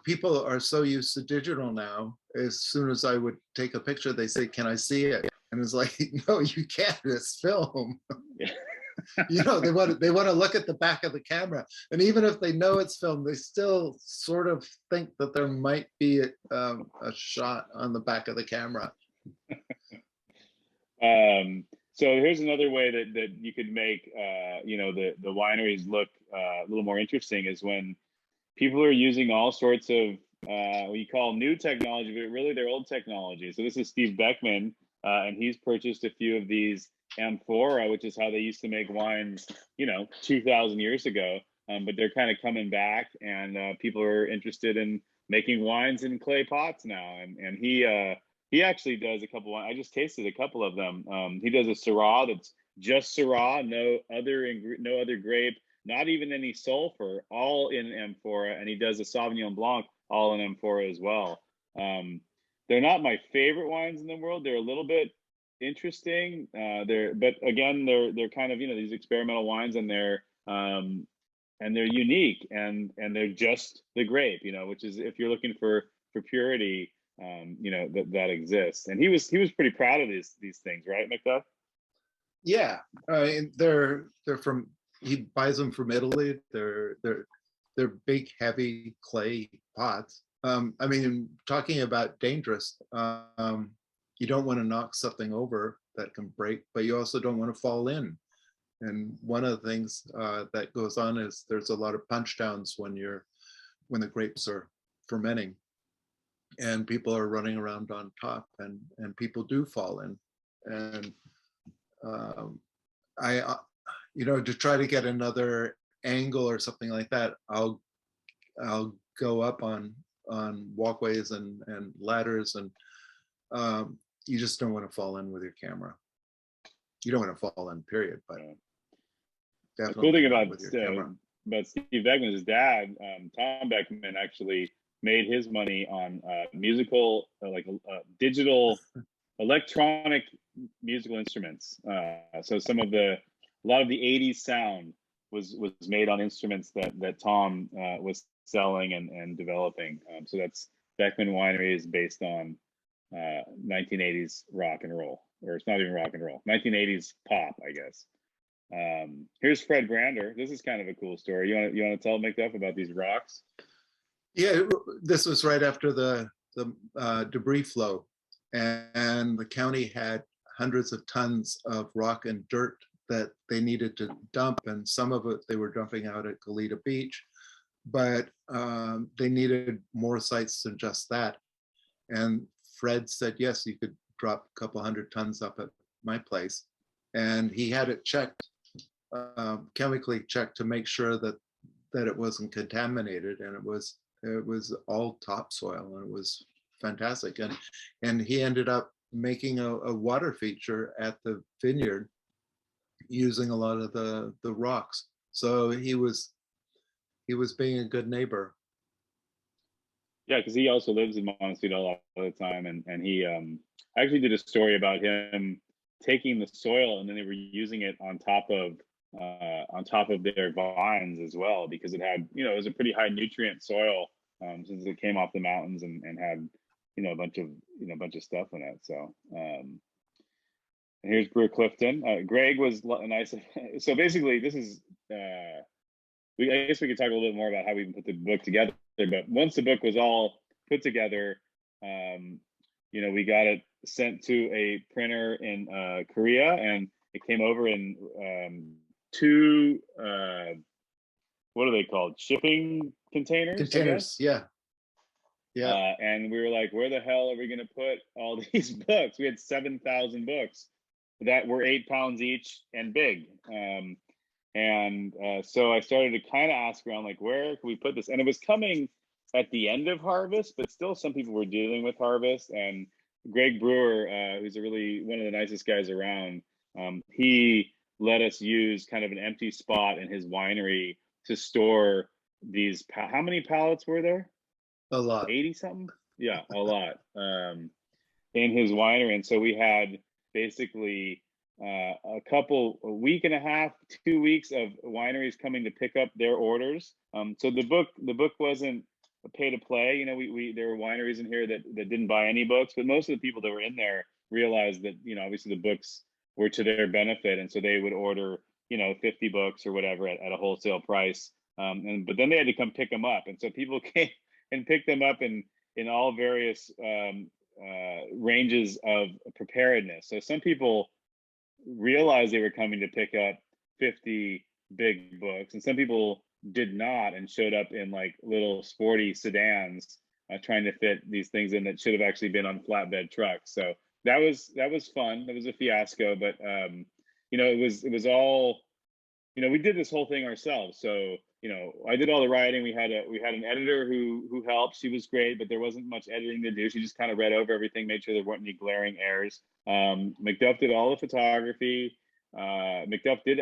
people are so used to digital now. As soon as I would take a picture, they say, "Can I see it?" And it's like, no, you can't. It's film. Yeah. They want to look at the back of the camera, and even if they know it's film, they still sort of think that there might be a shot on the back of the camera. So here's another way that you could make the wineries look a little more interesting, is when people are using all sorts of what you call new technology, but really they're old technology. So this is Steve Beckman, and he's purchased a few of these amphora, which is how they used to make wines, 2,000 years ago. But they're kind of coming back, and people are interested in making wines in clay pots now. And he actually does a couple. I just tasted a couple of them. He does a Syrah that's just Syrah, no other grape, not even any sulfur, all in amphora. And he does a Sauvignon Blanc, all in amphora as well. They're not my favorite wines in the world. They're a little bit interesting. But again, they're kind of these experimental wines, and they're unique, and they're just the grape, which is, if you're looking for purity, that exists. And he was pretty proud of these things, right, Macduff? Yeah, they're from. He buys them from Italy. They're big, heavy clay pots. I mean, talking about dangerous, you don't want to knock something over that can break, but you also don't want to fall in. And one of the things that goes on is there's a lot of punch downs when the grapes are fermenting, and people are running around on top, and people do fall in. And to try to get another angle or something like that, I'll go up on walkways and ladders, and you just don't want to fall in with your camera. You don't want to fall in, period. But the cool thing about Steve Beckman, his dad, Tom Beckman, actually made his money on musical, digital, electronic musical instruments. So a lot of the 80s sound was made on instruments that Tom was selling and developing. So that's Beckman Winery is based on 1980s rock and roll, or it's not even rock and roll, 1980s pop, I guess. Here's Fred Brander. This is kind of a cool story. You want to tell Macduff about these rocks? Yeah, this was right after the debris flow, and the county had hundreds of tons of rock and dirt that they needed to dump, and some of it they were dumping out at Goleta Beach, but they needed more sites than just that. And Fred said, yes, you could drop a couple hundred tons up at my place. And he had it checked, chemically checked, to make sure that it wasn't contaminated, and it was all topsoil, and it was fantastic. And he ended up making a water feature at the vineyard using a lot of the rocks. So he was being a good neighbor. Yeah, because he also lives in Montecito all the time, and he actually did a story about him taking the soil, and then they were using it on top of their vines as well, because it had, it was a pretty high nutrient soil, since it came off the mountains and had, a bunch of stuff in it. So here's Brewer Clifton. Greg was nice. So basically, this is I guess we could talk a little bit more about how we put the book together. But once the book was all put together, we got it sent to a printer in Korea, and it came over in two what are they called? Shipping containers. Yeah. And we were like, where the hell are we going to put all these books? We had 7,000 books that were 8 pounds each and big. So I started to kind of ask around, like, where can we put this? And it was coming at the end of harvest, but still some people were dealing with harvest. And Greg Brewer, who's really one of the nicest guys around, he let us use kind of an empty spot in his winery to store these. How many pallets were there? A lot. 80 something? Yeah, a lot. in his winery. And so we had basically a week and a half, 2 weeks of wineries coming to pick up their orders. So the book wasn't a pay to play. You know, we there were wineries in here that didn't buy any books, but most of the people that were in there realized that, you know, obviously the books were to their benefit, and so they would order, you know, 50 books or whatever at a wholesale price. But then they had to come pick them up, and so people came and picked them up in all various ranges of preparedness. So some people realized they were coming to pick up 50 big books, and some people did not and showed up in like little sporty sedans trying to fit these things in that should have actually been on flatbed trucks. So that was fun. That was a fiasco, but you know, it was all, you know, we did this whole thing ourselves. So, you know, I did all the writing. We had an editor who helped. She was great, but there wasn't much editing to do. She just kind of read over everything, made sure there weren't any glaring errors. Macduff did all the photography. Macduff did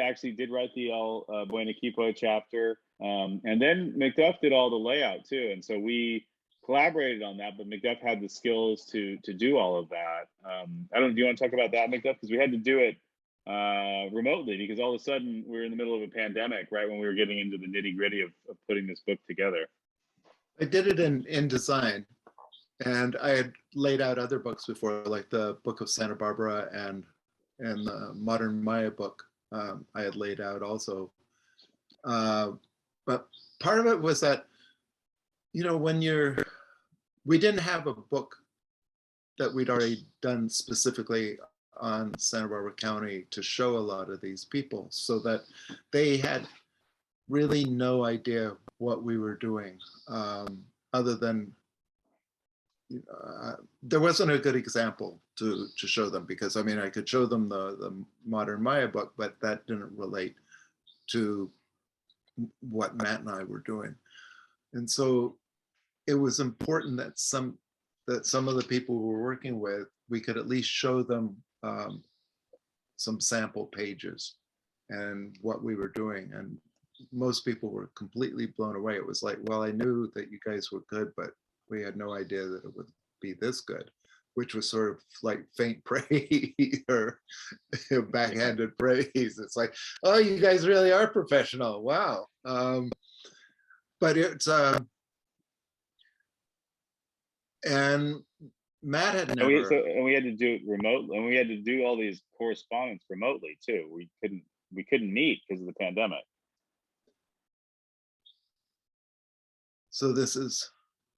write the El Buen Equipo chapter. And then Macduff did all the layout too. And so we collaborated on that, but Macduff had the skills to do all of that. I don't, do you want to talk about that, Macduff? Because we had to do it remotely, because all of a sudden we were in the middle of a pandemic, right when we were getting into the nitty gritty of putting this book together. I did it in InDesign, and I had laid out other books before, like the Book of Santa Barbara and the Modern Maya book. I had laid out also, but part of it was that, you know, we didn't have a book that we'd already done specifically on Santa Barbara County to show a lot of these people, so that they had really no idea what we were doing, other than, you know, there wasn't a good example to show them, because I mean, I could show them the Modern Maya book, but that didn't relate to what Matt and I were doing. And so it was important that some of the people we were working with, we could at least show them some sample pages and what we were doing. And most people were completely blown away. It was like, well, I knew that you guys were good, but we had no idea that it would be this good, which was sort of like faint praise or backhanded praise. It's like, oh, you guys really are professional. Wow. But it's, and Matt had never. And we had to do it remotely, and we had to do all these correspondence remotely too. We couldn't meet because of the pandemic. So this is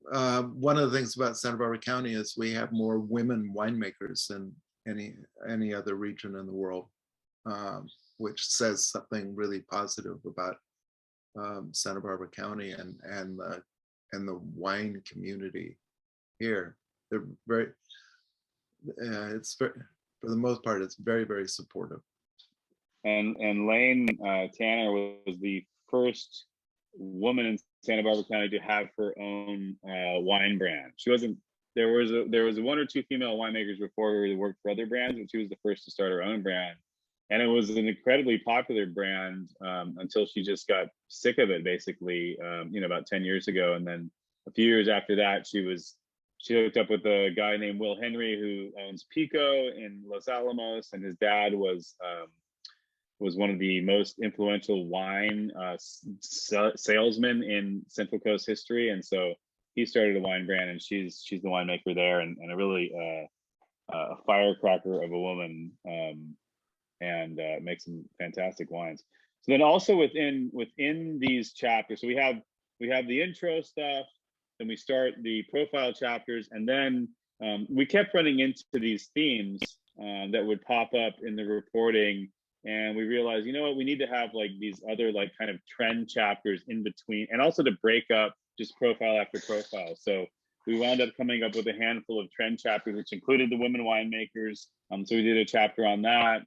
one of the things about Santa Barbara County is we have more women winemakers than any other region in the world, which says something really positive about Santa Barbara County and the wine community here. They're very, it's very, for the most part, it's very, very supportive. And Lane Tanner was the first woman in Santa Barbara County to have her own wine brand. She wasn't, there was one or two female winemakers before her that worked for other brands, but she was the first to start her own brand. And it was an incredibly popular brand until she just got sick of it, basically, you know, about 10 years ago. And then a few years after that, she hooked up with a guy named Will Henry, who owns Pico in Los Alamos, and his dad was one of the most influential wine salesmen in Central Coast history. And so he started a wine brand, and she's the winemaker there, and a really a firecracker of a woman, and makes some fantastic wines. So then also within these chapters, so we have the intro stuff, then we start the profile chapters, and then we kept running into these themes that would pop up in the reporting. And we realized, you know what, we need to have like these other like kind of trend chapters in between, and also to break up just profile after profile. So we wound up coming up with a handful of trend chapters, which included the women winemakers. So we did a chapter on that.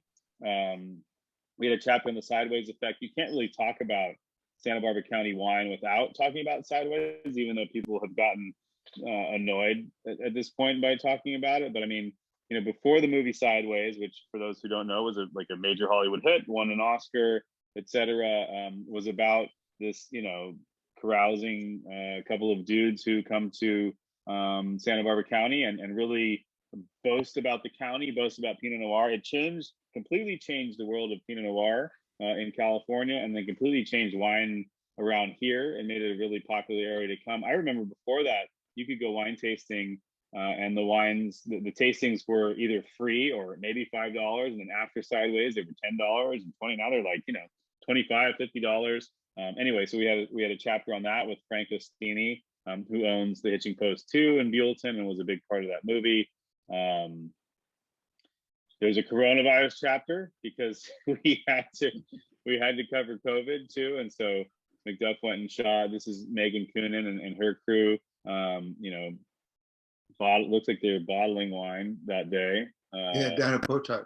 We had a chapter on the sideways effect. You can't really talk about Santa Barbara County wine without talking about sideways, even though people have gotten annoyed at this point by talking about it. But I mean, you know, before the movie Sideways, which for those who don't know was a major Hollywood hit, won an Oscar, etc., was about this, you know, carousing couple of dudes who come to Santa Barbara County and really boast about the county, boast about Pinot Noir. It completely changed the world of Pinot Noir in California, and then completely changed wine around here and made it a really popular area to come. I remember before that, you could go wine tasting and the wines, the tastings were either free or maybe $5. And then after Sideways, they were $10 and 20. Now they're like, $25, $50. Anyway, so we had a chapter on that with Frank Ostini, who owns the Hitching Post 2 in Buellton and was a big part of that movie. There's a coronavirus chapter because we had to cover COVID too, and so McDuff went and shot. This is Megan Coonan and her crew. Looks like they were bottling wine that day. Down at Potoc.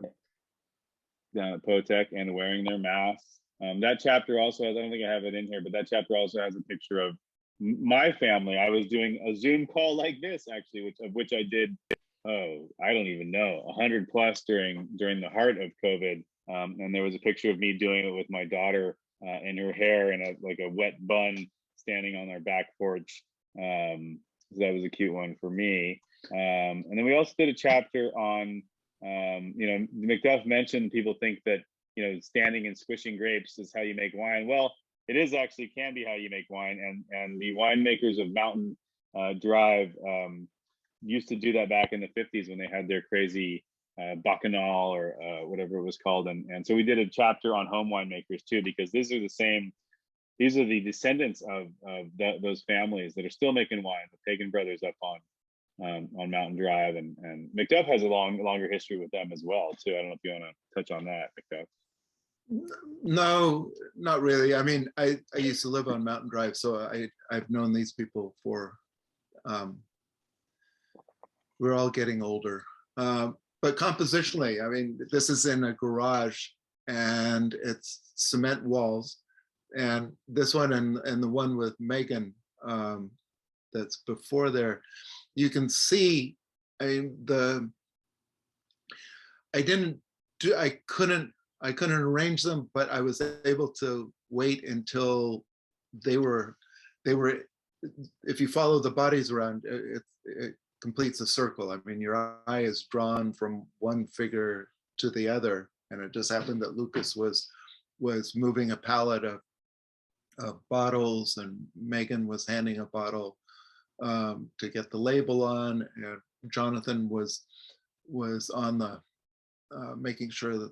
Down at Potoc, and wearing their masks. That chapter also has, I don't think I have it in here, but that chapter also has a picture of my family. I was doing a Zoom call like this, actually, which I did, I don't even know, 100 plus during the heart of COVID. And there was a picture of me doing it with my daughter in her hair in a wet bun, standing on our back porch. So that was a cute one for me. And then we also did a chapter on, McDuff mentioned people think that, standing and squishing grapes is how you make wine. Well, it is actually can be how you make wine. And the winemakers of Mountain Drive used to do that back in the 50s when they had their crazy Bacchanal or whatever it was called. And so we did a chapter on home winemakers too, because these are the descendants of those families that are still making wine, the Pagan brothers up on Mountain Drive. And McDuff has a longer history with them as well too. I don't know if you want to touch on that, McDuff. No, not really. I mean, I used to live on Mountain Drive, so I've known these people for, we're all getting older. But compositionally, I mean, this is in a garage and it's cement walls. And this one and the one with Megan that's before there, you can see, I couldn't arrange them, but I was able to wait until they were, if you follow the bodies around, it completes a circle. I mean, your eye is drawn from one figure to the other. And it just happened that Lucas was moving a pallet of bottles, and Megan was handing a bottle to get the label on, and Jonathan was on the making sure that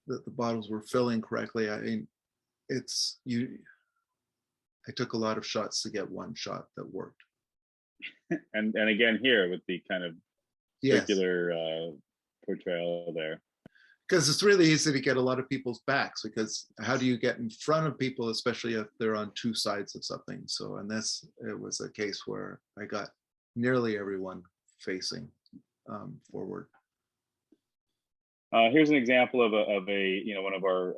the bottles were filling correctly. I mean, I took a lot of shots to get one shot that worked. And again here with the kind of circular portrayal there. Because it's really easy to get a lot of people's backs, because how do you get in front of people, especially if they're on two sides of something? So in this, it was a case where I got nearly everyone facing forward. Here's an example of one of our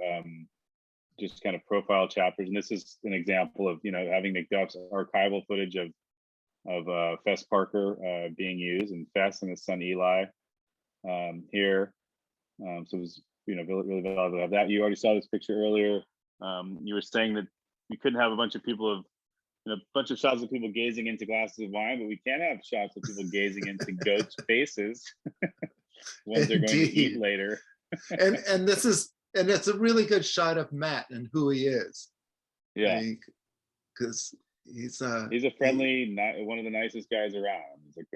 just kind of profile chapters, and this is an example of having McDuff's archival footage of Fess Parker being used, and Fess and his son Eli here. So it was really valuable to have that. You already saw this picture earlier. You were saying that you couldn't have a bunch of shots of people gazing into glasses of wine, but we can have shots of people gazing into goats' faces. Ones they're going to eat later. and it's a really good shot of Matt and who he is. Yeah, because he's a friendly, one of the nicest guys around. He's like,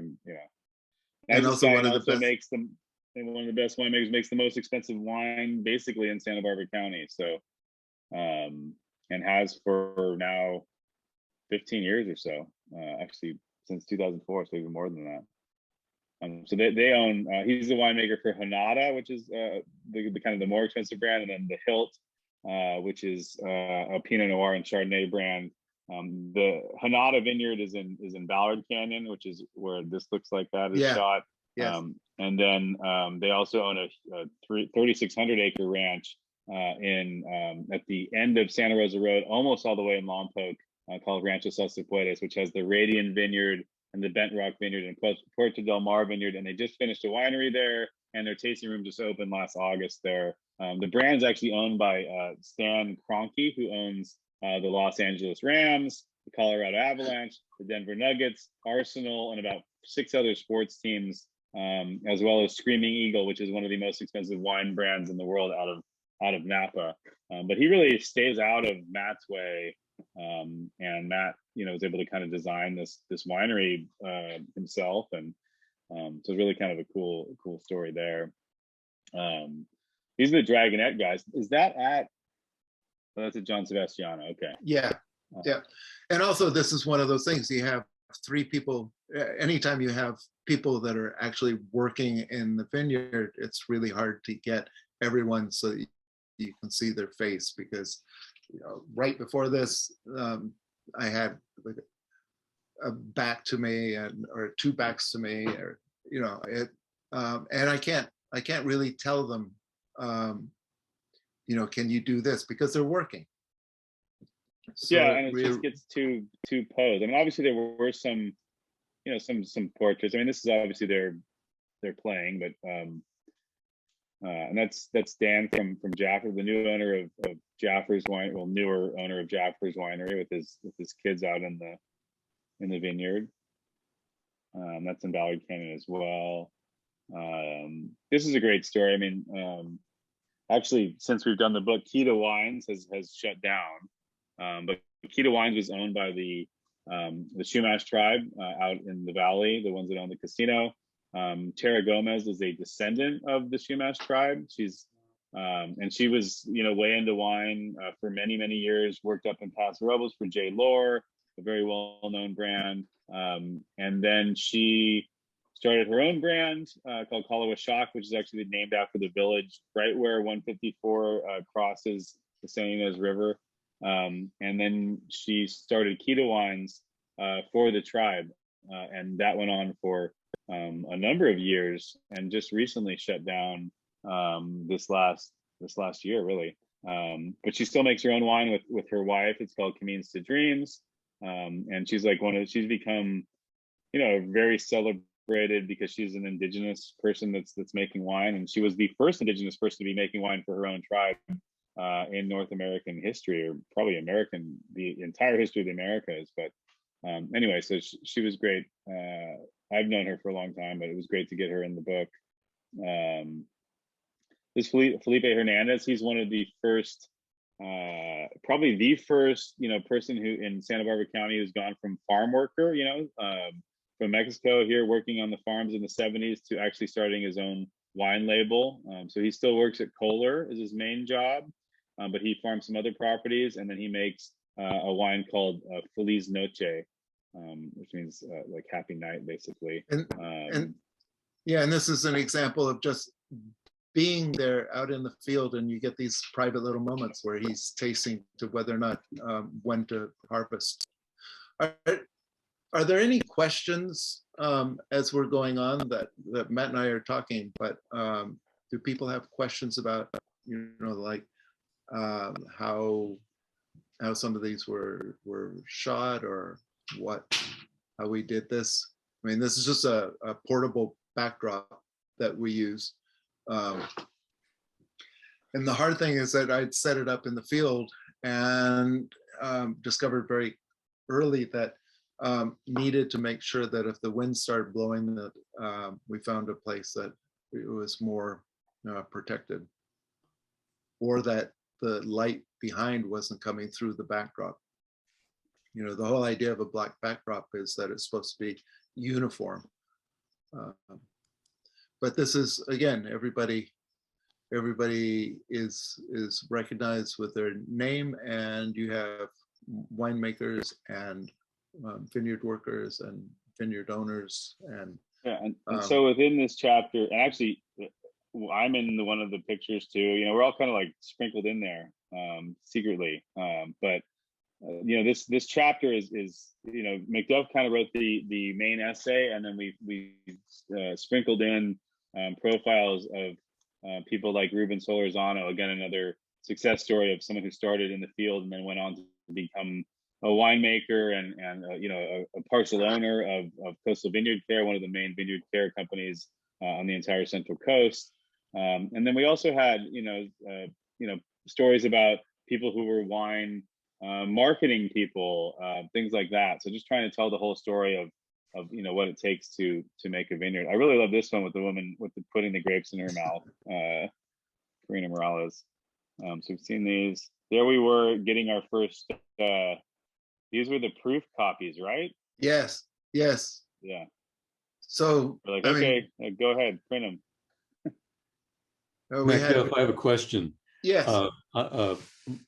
and also one of the best. Makes them. And one of the best winemakers, makes the most expensive wine basically in Santa Barbara County. So, and has for now 15 years or so, actually since 2004, so even more than that. So they own, he's the winemaker for Hanada, which is the kind of the more expensive brand, and then the Hilt, which is a Pinot Noir and Chardonnay brand. The Hanada vineyard is in Ballard Canyon, which is where this looks like that is shot. Yes. And then they also own a 3,600 acre ranch at the end of Santa Rosa Road, almost all the way in Lompoc, called Rancho Salsipuedes, which has the Radian Vineyard and the Bent Rock Vineyard and Puerto Del Mar Vineyard. And they just finished a winery there, and their tasting room just opened last August there. The brand's actually owned by Stan Kroenke, who owns the Los Angeles Rams, the Colorado Avalanche, the Denver Nuggets, Arsenal, and about 6 other sports teams as well as Screaming Eagle, which is one of the most expensive wine brands in the world out of Napa. But he really stays out of Matt's way, and Matt, was able to kind of design this winery himself, and so it's really kind of a cool story there. These are the Dragonette guys. Is that at? Oh, that's at John Sebastiano. Okay. Yeah, yeah. And also, this is one of those things, you have 3 people. Anytime you have people that are actually working in the vineyard, it's really hard to get everyone so that you can see their face, because right before this, I had like a back to me or 2 backs to me, or and I can't really tell them, can you do this, because they're working. So yeah, and it just gets too posed. I mean, obviously there were some, some portraits. I mean, this is obviously they're playing, but and that's Dan from Jaffer, the new owner of Jaffer's Wine, well, newer owner of Jaffer's Winery, with his kids out in the vineyard. That's in Ballard Canyon as well. This is a great story. I mean, actually, since we've done the book, Kita Wines has shut down, but Kita Wines was owned by the Chumash tribe out in the valley, the ones that own the casino. Tara Gomez is a descendant of the Chumash tribe. She's and she was way into wine for many years. Worked up in Paso Robles for J. Lohr, a very well-known brand, and then she started her own brand called Kalawashak, which is actually named after the village right where 154 crosses the San Ynez River. And then she started Kita Wines for the tribe, and that went on for a number of years, and just recently shut down this last year, really. But she still makes her own wine with her wife. It's called Camins to Dreams, and she's like she's become very celebrated because she's an indigenous person that's making wine, and she was the first indigenous person to be making wine for her own tribe in North American history, or probably the entire history of the Americas. But anyway, so she was great. I've known her for a long time, but it was great to get her in the book. This Felipe Hernandez, he's one of the first, probably the first, person who in Santa Barbara County who's gone from farm worker, from Mexico here working on the farms in the 70s to actually starting his own wine label. So he still works at Kohler as his main job, but he farms some other properties, and then he makes a wine called Feliz Noche, which means like happy night, basically. And this is an example of just being there out in the field, and you get these private little moments where he's tasting to whether or not when to harvest. Are there any questions as we're going on that Matt and I are talking, but do people have questions about, like how some of these were shot, or how we did this? I mean, this is just a portable backdrop that we use. And the hard thing is that I'd set it up in the field and discovered very early that needed to make sure that if the wind started blowing, that we found a place that it was more protected, or that the light behind wasn't coming through the backdrop. The whole idea of a black backdrop is that it's supposed to be uniform. But this is, again, everybody is recognized with their name, and you have winemakers and vineyard workers and vineyard owners, and and so within this chapter, and actually I'm in one of the pictures too. We're all kind of like sprinkled in there secretly, but this chapter is McDuff kind of wrote the main essay, and then we sprinkled in profiles of people like Ruben Solorzano, again another success story of someone who started in the field and then went on to become a winemaker and a partial owner of Coastal Vineyard Care, one of the main vineyard care companies on the entire Central Coast. And then we also had stories about people who were wine marketing people, things like that. So just trying to tell the whole story of what it takes to make a vineyard. I really love this one with the woman with putting the grapes in her mouth, Karina Morales. So we've seen these. There we were getting our first. These were the proof copies, right? Yes, yes. Yeah. So We're like, I okay, mean, go ahead, print them. we had, Macduff, I have a question. yes,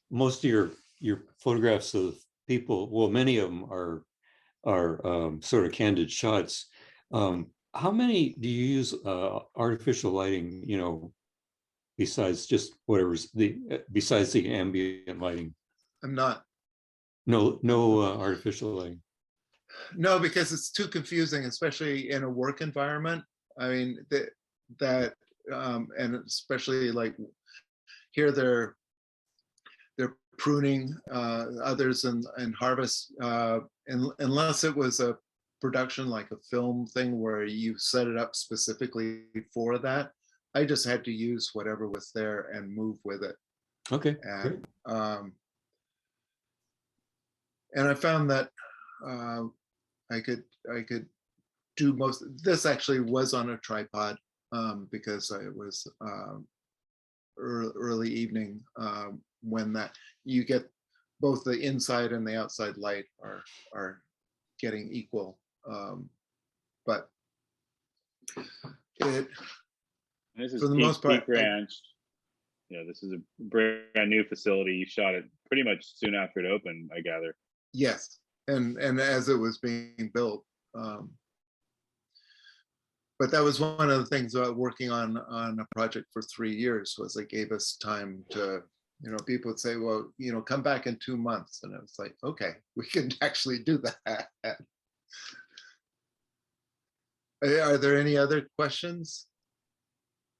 Most of your photographs of people, well, many of them are sort of candid shots. How many do you use artificial lighting? Besides just besides the ambient lighting. I'm not. No artificial lighting. No, because it's too confusing, especially in a work environment. I mean, and especially like here they're pruning, others in harvest, unless it was a production like a film thing where you set it up specifically for that. I just had to use whatever was there and move with it. Okay. Great. And I found that I could do most. This actually was on a tripod because it was early evening when that you get both the inside and the outside light are getting equal. But This is for the Peak, most part, Peak Ranch. Yeah, this is a brand new facility. You shot it pretty much soon after it opened, I gather. yes, and as it was being built. But that was one of the things about working on a project for 3 years was it gave us time to, people would say, well, come back in 2 months. And it was like, okay, we can actually do that. Are there any other questions?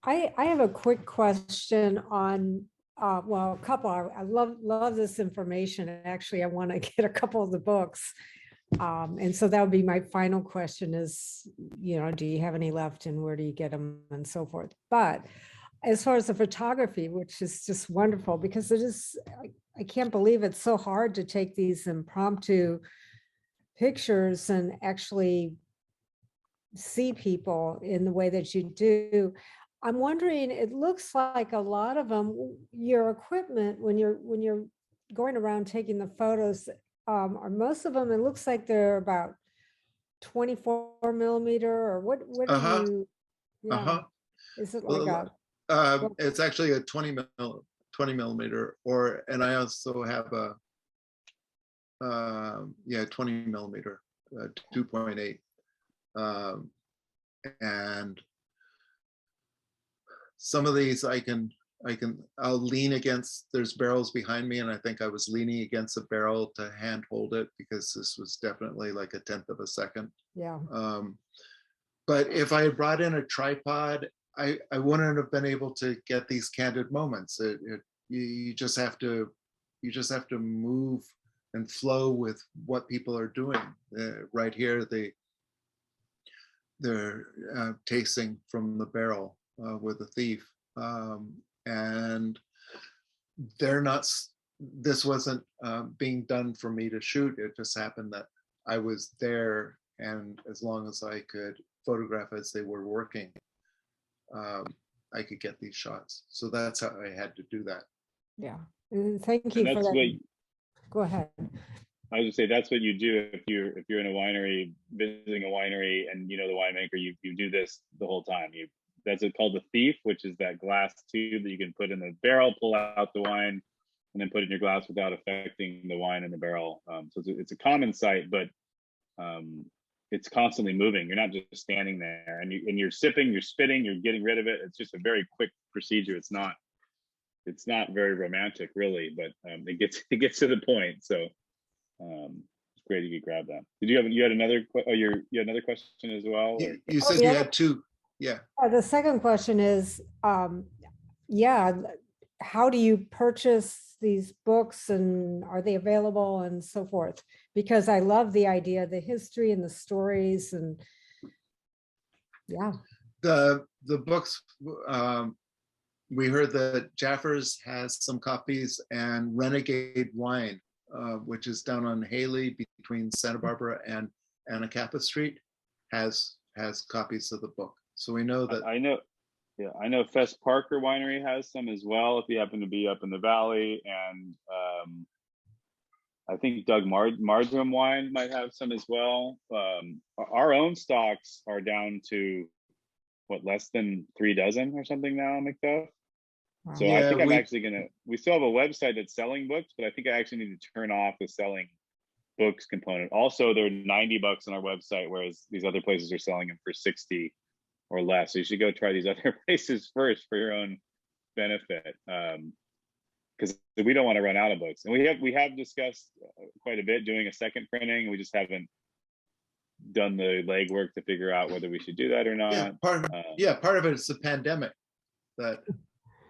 I have a quick question on, well, a couple. I love this information. Actually, I want to get a couple of the books. And so that would be my final question is, do you have any left and where do you get them and so forth? But as far as the photography, which is just wonderful because it is, I can't believe it's so hard to take these impromptu pictures and actually see people in the way that you do. I'm wondering, it looks like a lot of them, your equipment, when you're going around taking the photos, are most of them, it looks like they're about 24 millimeter or what do you, yeah. Is it like it's actually a 20 millimeter and I also have a 20 millimeter 2.8 and some of these I'll lean against, there's barrels behind me and I think I was leaning against a barrel to hand hold it because this was definitely like 1/10 of a second. Yeah. But if I had brought in a tripod, I wouldn't have been able to get these candid moments. You just have to move and flow with what people are doing. Right here, they're tasting from the barrel with a thief. And they're not, this wasn't being done for me to shoot. It just happened that I was there and as long as I could photograph as they were working, I could get these shots. So that's how I had to do that. Yeah. And thank you And for that's that. Go ahead. I was just say that's what you do if you're in a winery, visiting a winery, and the winemaker. You do this the whole time. That's called the thief, which is that glass tube that you can put in the barrel, pull out the wine, and then put it in your glass without affecting the wine in the barrel. So it's a common sight, but it's constantly moving. You're not just standing there, and you're sipping, you're spitting, you're getting rid of it. It's just a very quick procedure. It's not very romantic, really, but it gets to the point. So it's great you could grab that. Did you had another? Oh, you had another question as well? You said you had two. Yeah. The second question is, how do you purchase these books and are they available and so forth? Because I love the idea, the history and the stories and yeah. The books, we heard that Jaffers has some copies and Renegade Wine, which is down on Haley between Santa Barbara and Anacapa Street. has copies of the book. So we know that. I know, yeah, I know Fess Parker Winery has some as well, if you happen to be up in the valley, and I think Doug Mardrum Wine might have some as well. Our own stocks are down to what, less than 3 dozen or something now, McDuff. Wow. So I Yeah, think I'm we- actually gonna. We still have a website that's selling books, but I think I actually need to turn off the selling books component. Also, they're $90 on our website, whereas these other places are selling them for 60 or less. So you should go try these other places first for your own benefit, because we don't want to run out of books. And we have discussed quite a bit doing a second printing. We just haven't done the legwork to figure out whether we should do that or not. Part of it is the pandemic that,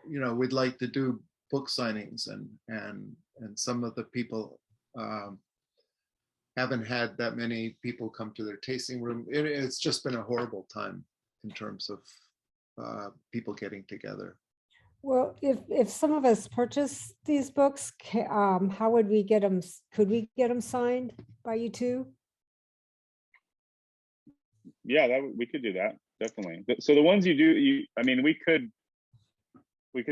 we'd like to do book signings, and some of the people haven't had that many people come to their tasting room. It's just been a horrible time in terms of people getting together. Well, if some of us purchase these books, how would we get them? Could we get them signed by you two? Yeah, we could do that, definitely. So the ones you do, I mean, we could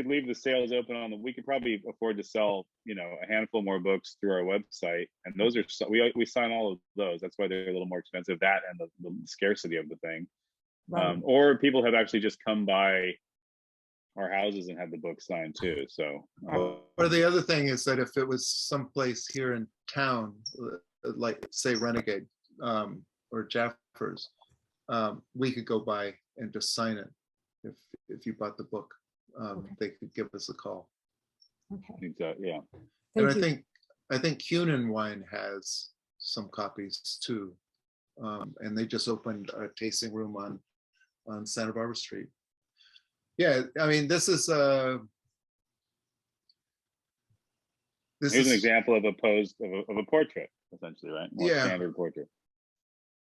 leave the sales open we could probably afford to sell, a handful more books through our website, and those are, we sign all of those. That's why they're a little more expensive, that and the scarcity of the thing. Right. Or people have actually just come by our houses and had the book signed too. So Or the other thing is that if it was someplace here in town, like say Renegade or Jaffers, we could go by and just sign it. If you bought the book, they could give us a call. Okay. exactly, yeah. And Thank you. I think Cunin Wine has some copies too. And they just opened a tasting room on Santa Barbara Street. Yeah, I mean, this is Here's an example of a portrait, essentially, right? More Yeah. standard portrait.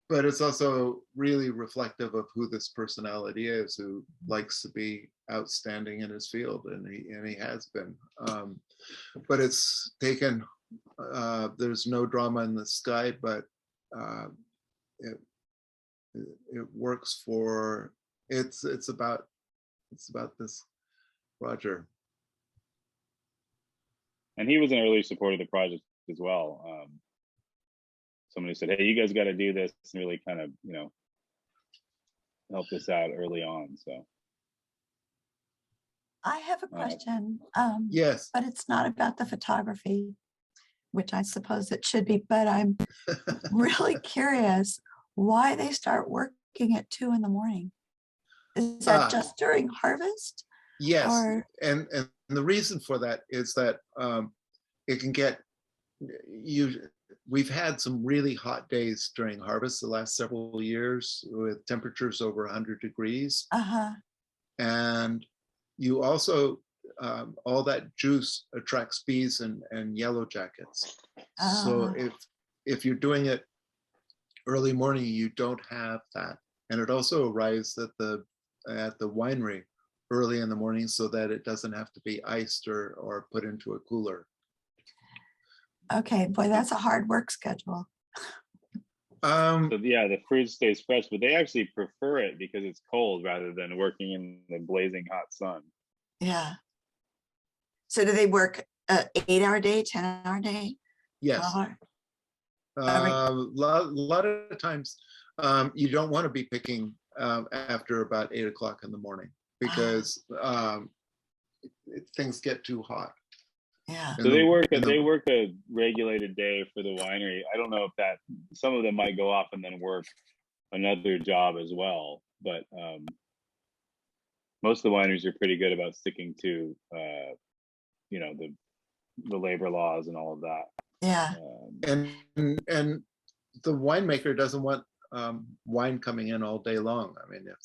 but it's also really reflective of who this personality is, who likes to be outstanding in his field, and he has been. But it's taken. There's no drama in the sky, but it works for. It's about this Roger. And he was an early supporter of the project as well. Somebody said, "Hey, you guys got to do this," and really kind of, helped us out early on. So I have a question. Yes. But it's not about the photography, which I suppose it should be, but I'm really curious why they start working at 2 a.m. Is that just during harvest? Yes, Or- and the reason for that is that it can get we've had some really hot days during harvest the last several years with temperatures over 100 degrees. And you also all that juice attracts bees and yellow jackets. So if you're doing it early morning, you don't have that. And it also arrives at the winery early in the morning so that it doesn't have to be iced or put into a cooler. Okay, boy, that's a hard work schedule. yeah, the fruit stays fresh, but they actually prefer it because it's cold rather than working in the blazing hot sun. Yeah. So do they work an 8-hour day, 10-hour day? Yes. 12-hour? A lot of times you don't want to be picking after about 8 o'clock in the morning because things get too hot. Yeah. So they work a regulated day for the winery. I don't know if that, some of them might go off and then work another job as well, but most of the wineries are pretty good about sticking to the labor laws and all of that. Yeah. And the winemaker doesn't want wine coming in all day long. I mean, if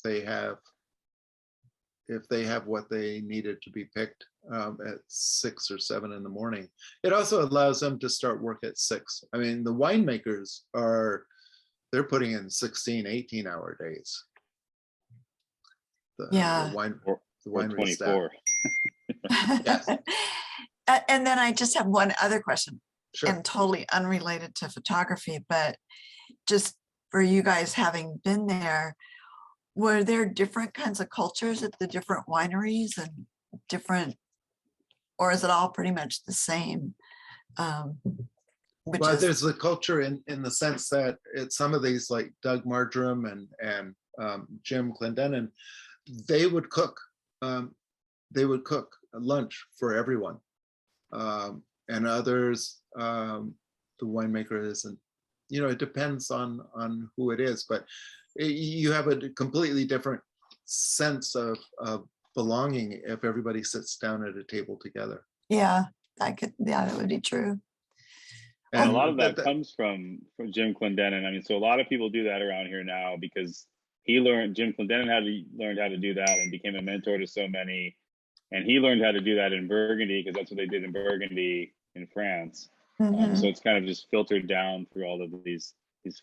they have what they needed to be picked at 6 or 7 in the morning, it also allows them to start work at 6. I mean, the winemakers they're putting in 16, 18-hour days. Yeah. The wine, Or the winery 24. staff. Yes. And then I just have one other question, Sure. and totally unrelated to photography, but just for you guys having been there, were there different kinds of cultures at the different wineries and different, or is it all pretty much the same? Which Well, is, there's the culture in the sense that it's some of these like Doug Marjoram and Jim Clendenin, they would cook. They would cook a lunch for everyone, and others. The winemaker isn't. You know, it depends on who it is, but you have a completely different sense of belonging if everybody sits down at a table together. yeah, that would be true. And a lot of that that- comes from Jim Clendenin. I mean, so a lot of people do that around here now because Jim Clendenin learned how to do that and became a mentor to so many. And he learned how to do that in Burgundy because that's what they did in Burgundy in France. Mhm. So it's kind of just filtered down through all of these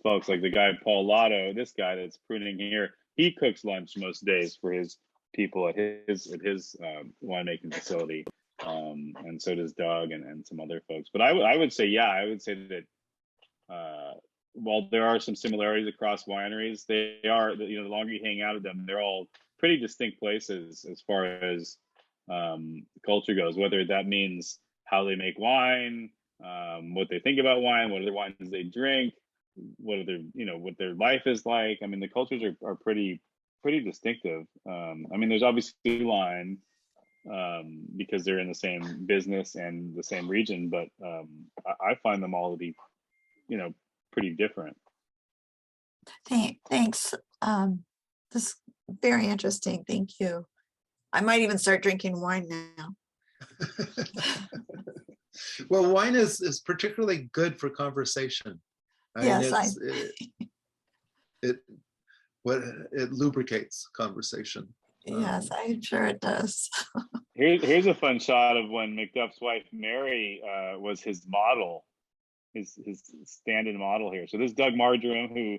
folks, like the guy Paul Lotto, this guy that's pruning here. He cooks lunch most days for his people at his winemaking facility, and so does Doug and some other folks. But I would say, yeah, I would say that while there are some similarities across wineries, they are, you know, the longer you hang out with them, they're all pretty distinct places as far as culture goes. Whether that means how they make wine, what they think about wine, what other wines they drink, what their life is like. I mean, the cultures are pretty distinctive. I mean, there's obviously line because they're in the same business and the same region, but I find them all to be, you know, pretty different. Thanks. This is very interesting. Thank you. I might even start drinking wine now. Well, wine is particularly good for conversation. I mean, Yes, it lubricates conversation. Yes, I'm sure it does. Here's a fun shot of when McDuff's wife Mary was his model, his stand-in model here. So this is Doug Marjoram, who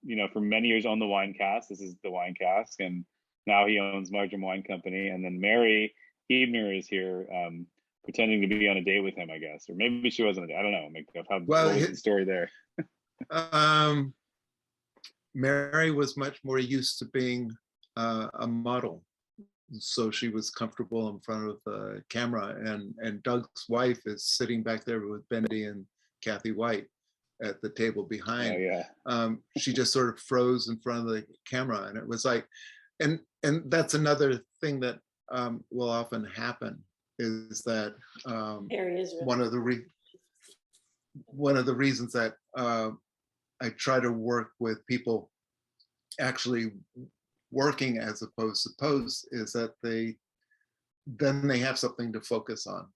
you know, for many years owned the Wine Cask. This is the Wine Cask, and now he owns Marjoram Wine Company. And then Mary Ebner is here, pretending to be on a date with him, I guess, or maybe she wasn't. I don't know. McDuff, what was the story there? Mary was much more used to being a model, so she was comfortable in front of the camera. And Doug's wife is sitting back there with Bendy and Kathy White at the table behind. Oh, yeah. She just sort of froze in front of the camera, and it was like, and that's another thing that will often happen is that There he is. one of the reasons that I try to work with people actually working as opposed to post is that they have something to focus on.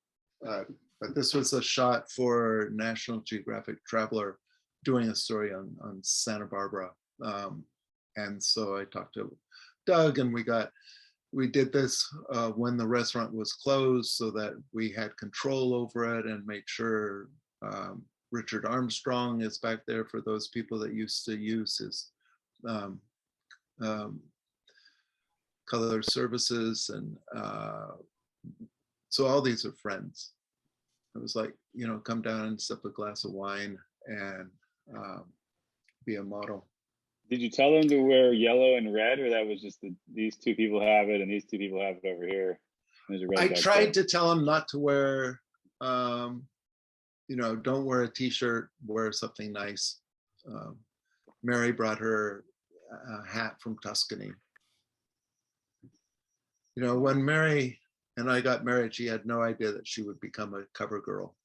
But this was a shot for National Geographic Traveler doing a story on Santa Barbara. And so I talked to Doug, and we did this when the restaurant was closed so that we had control over it and made sure Richard Armstrong is back there for those people that used to use his color services. And so all these are friends. It was like, you know, come down and sip a glass of wine and be a model. Did you tell them to wear yellow and red, or that was just these two people have it and these two people have it over here? There's a red I back tried there. to tell him not to wear, you know, don't wear a t-shirt, wear something nice. Mary brought her a hat from Tuscany. You know, when Mary and I got married, she had no idea that she would become a cover girl.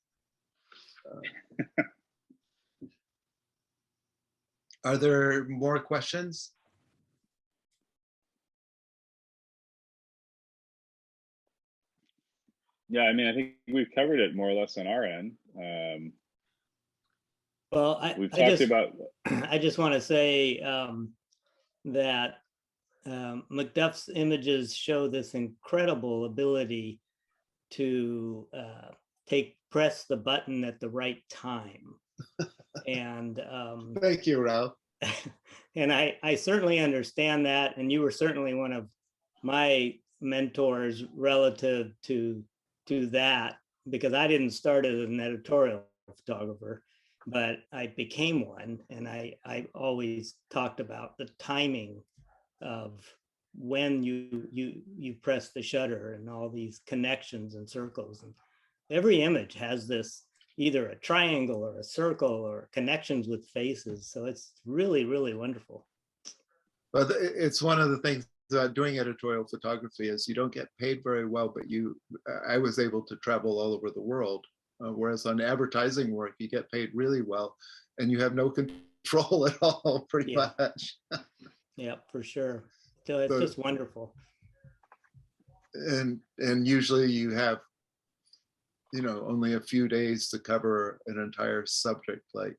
Are there more questions? Yeah, I mean, I think we've covered it more or less on our end. Well, We've I talked just, about. I just want to say that Macduff's images show this incredible ability to press the button at the right time. And Thank you, Ralph. and I certainly understand that. And you were certainly one of my mentors relative to that, because I didn't start as an editorial photographer. but I became one. And I always talked about the timing of when you press the shutter and all these connections and circles. And every image has this either a triangle or a circle or connections with faces. So it's really, really wonderful. But it's one of the things about doing editorial photography is you don't get paid very well, but I was able to travel all over the world. Whereas on advertising work, you get paid really well and you have no control at all, pretty Yeah. much. Yeah, for sure. So it's So- just wonderful. And usually you have, only a few days to cover an entire subject, like,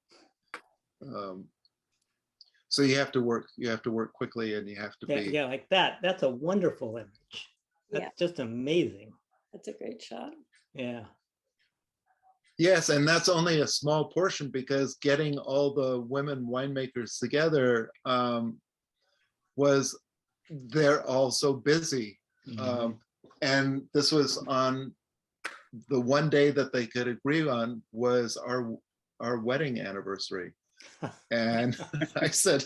so you have to work quickly and you have to Yeah, be, yeah, like that. That's a wonderful image. That's Yeah. just amazing. That's a great shot. Yeah. yes, and that's only a small portion because getting all the women winemakers together was, they're all so busy. And this was on the one day that they could agree on was our wedding anniversary. And I said,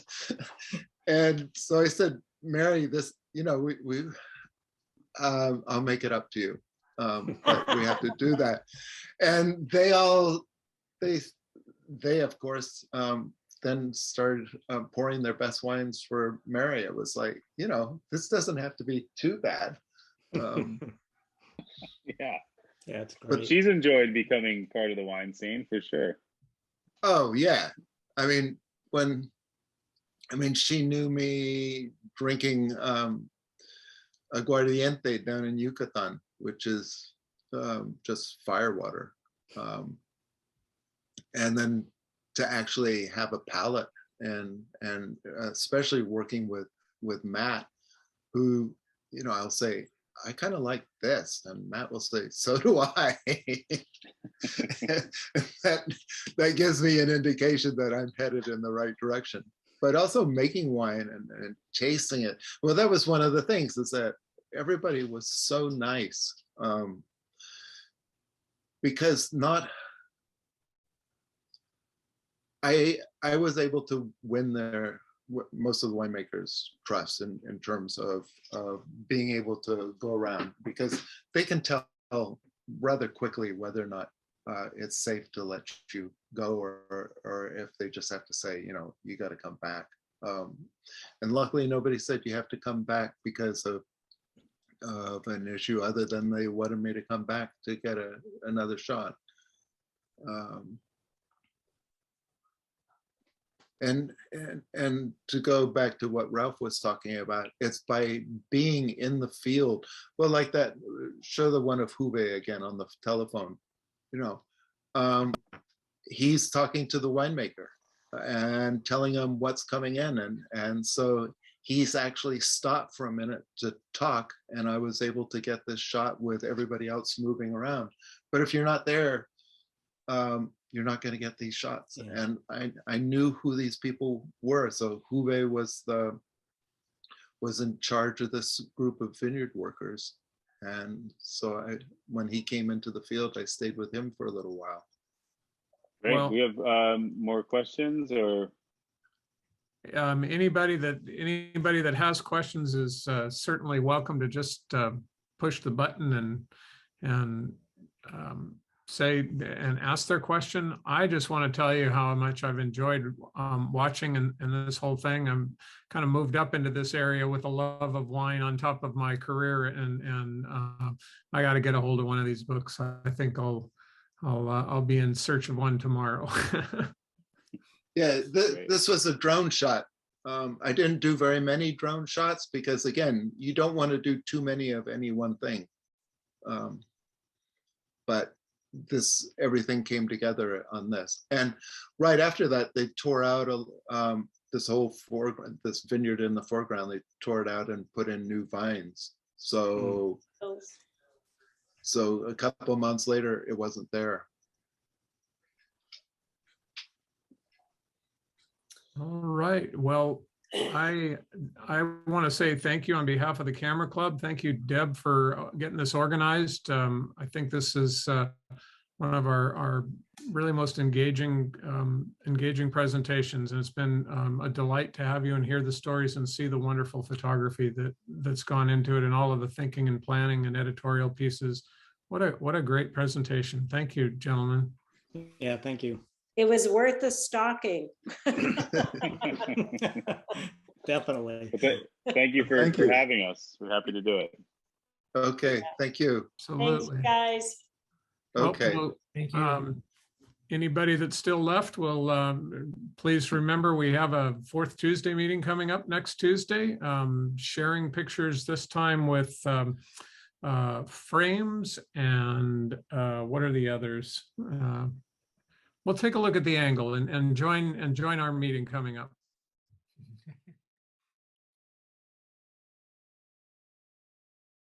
Mary, this, I'll make it up to you. But we have to do that. And they of course, then started pouring their best wines for Mary. It was like, this doesn't have to be too bad. Yeah. Yeah, it's But great. She's enjoyed becoming part of the wine scene for sure. Oh yeah. I mean, she knew me drinking aguardiente down in Yucatan, which is just firewater. And then to actually have a palate and especially working with Matt, who, I'll say, I kind of like this, and Matt will say, so do I. that gives me an indication that I'm headed in the right direction. But also making wine and tasting it. Well, that was one of the things, is that everybody was so nice. Because I was able to win most of the winemakers' trust in terms of being able to go around, because they can tell rather quickly whether or not it's safe to let you go, or if they just have to say, you got to come back. And luckily, nobody said you have to come back because of an issue, other than they wanted me to come back to get another shot. And to go back to what Ralph was talking about, it's by being in the field. Well, like that, show the one of Hubei again on the telephone. He's talking to the winemaker and telling him what's coming in, and so he's actually stopped for a minute to talk, and I was able to get this shot with everybody else moving around. But if you're not there, you're not going to get these shots. Yeah. And I knew who these people were. So Hubei was in charge of this group of vineyard workers. And so when he came into the field, I stayed with him for a little while. Great. Well- We have more questions, or Anybody that has questions is certainly welcome to just push the button and say and ask their question. I just want to tell you how much I've enjoyed watching and this whole thing. I'm kind of moved up into this area with a love of wine on top of my career, and I got to get a hold of one of these books. I think I'll be in search of one tomorrow. Yeah, Great. this was a drone shot. I didn't do very many drone shots because, again, you don't want to do too many of any one thing. But everything came together on this. And right after that, they tore out this whole foreground, this vineyard in the foreground. They tore it out and put in new vines. So a couple of months later, it wasn't there. All right. Well, I want to say thank you on behalf of the Camera Club. Thank you, Deb, for getting this organized. I think this is one of our really most engaging presentations. And it's been a delight to have you and hear the stories and see the wonderful photography that's gone into it and all of the thinking and planning and editorial pieces. What a great presentation. Thank you, gentlemen. Yeah, thank you. It was worth the stalking. Definitely. Thank you for Thank you. having us. We're happy to do it. Okay, thank you. Thanks, Absolutely. guys. Well, Okay. well, Thank you. Anybody that's still left will please remember we have a fourth Tuesday meeting coming up next Tuesday. Sharing pictures this time with frames and what are the others? We'll take a look at the angle and join our meeting coming up.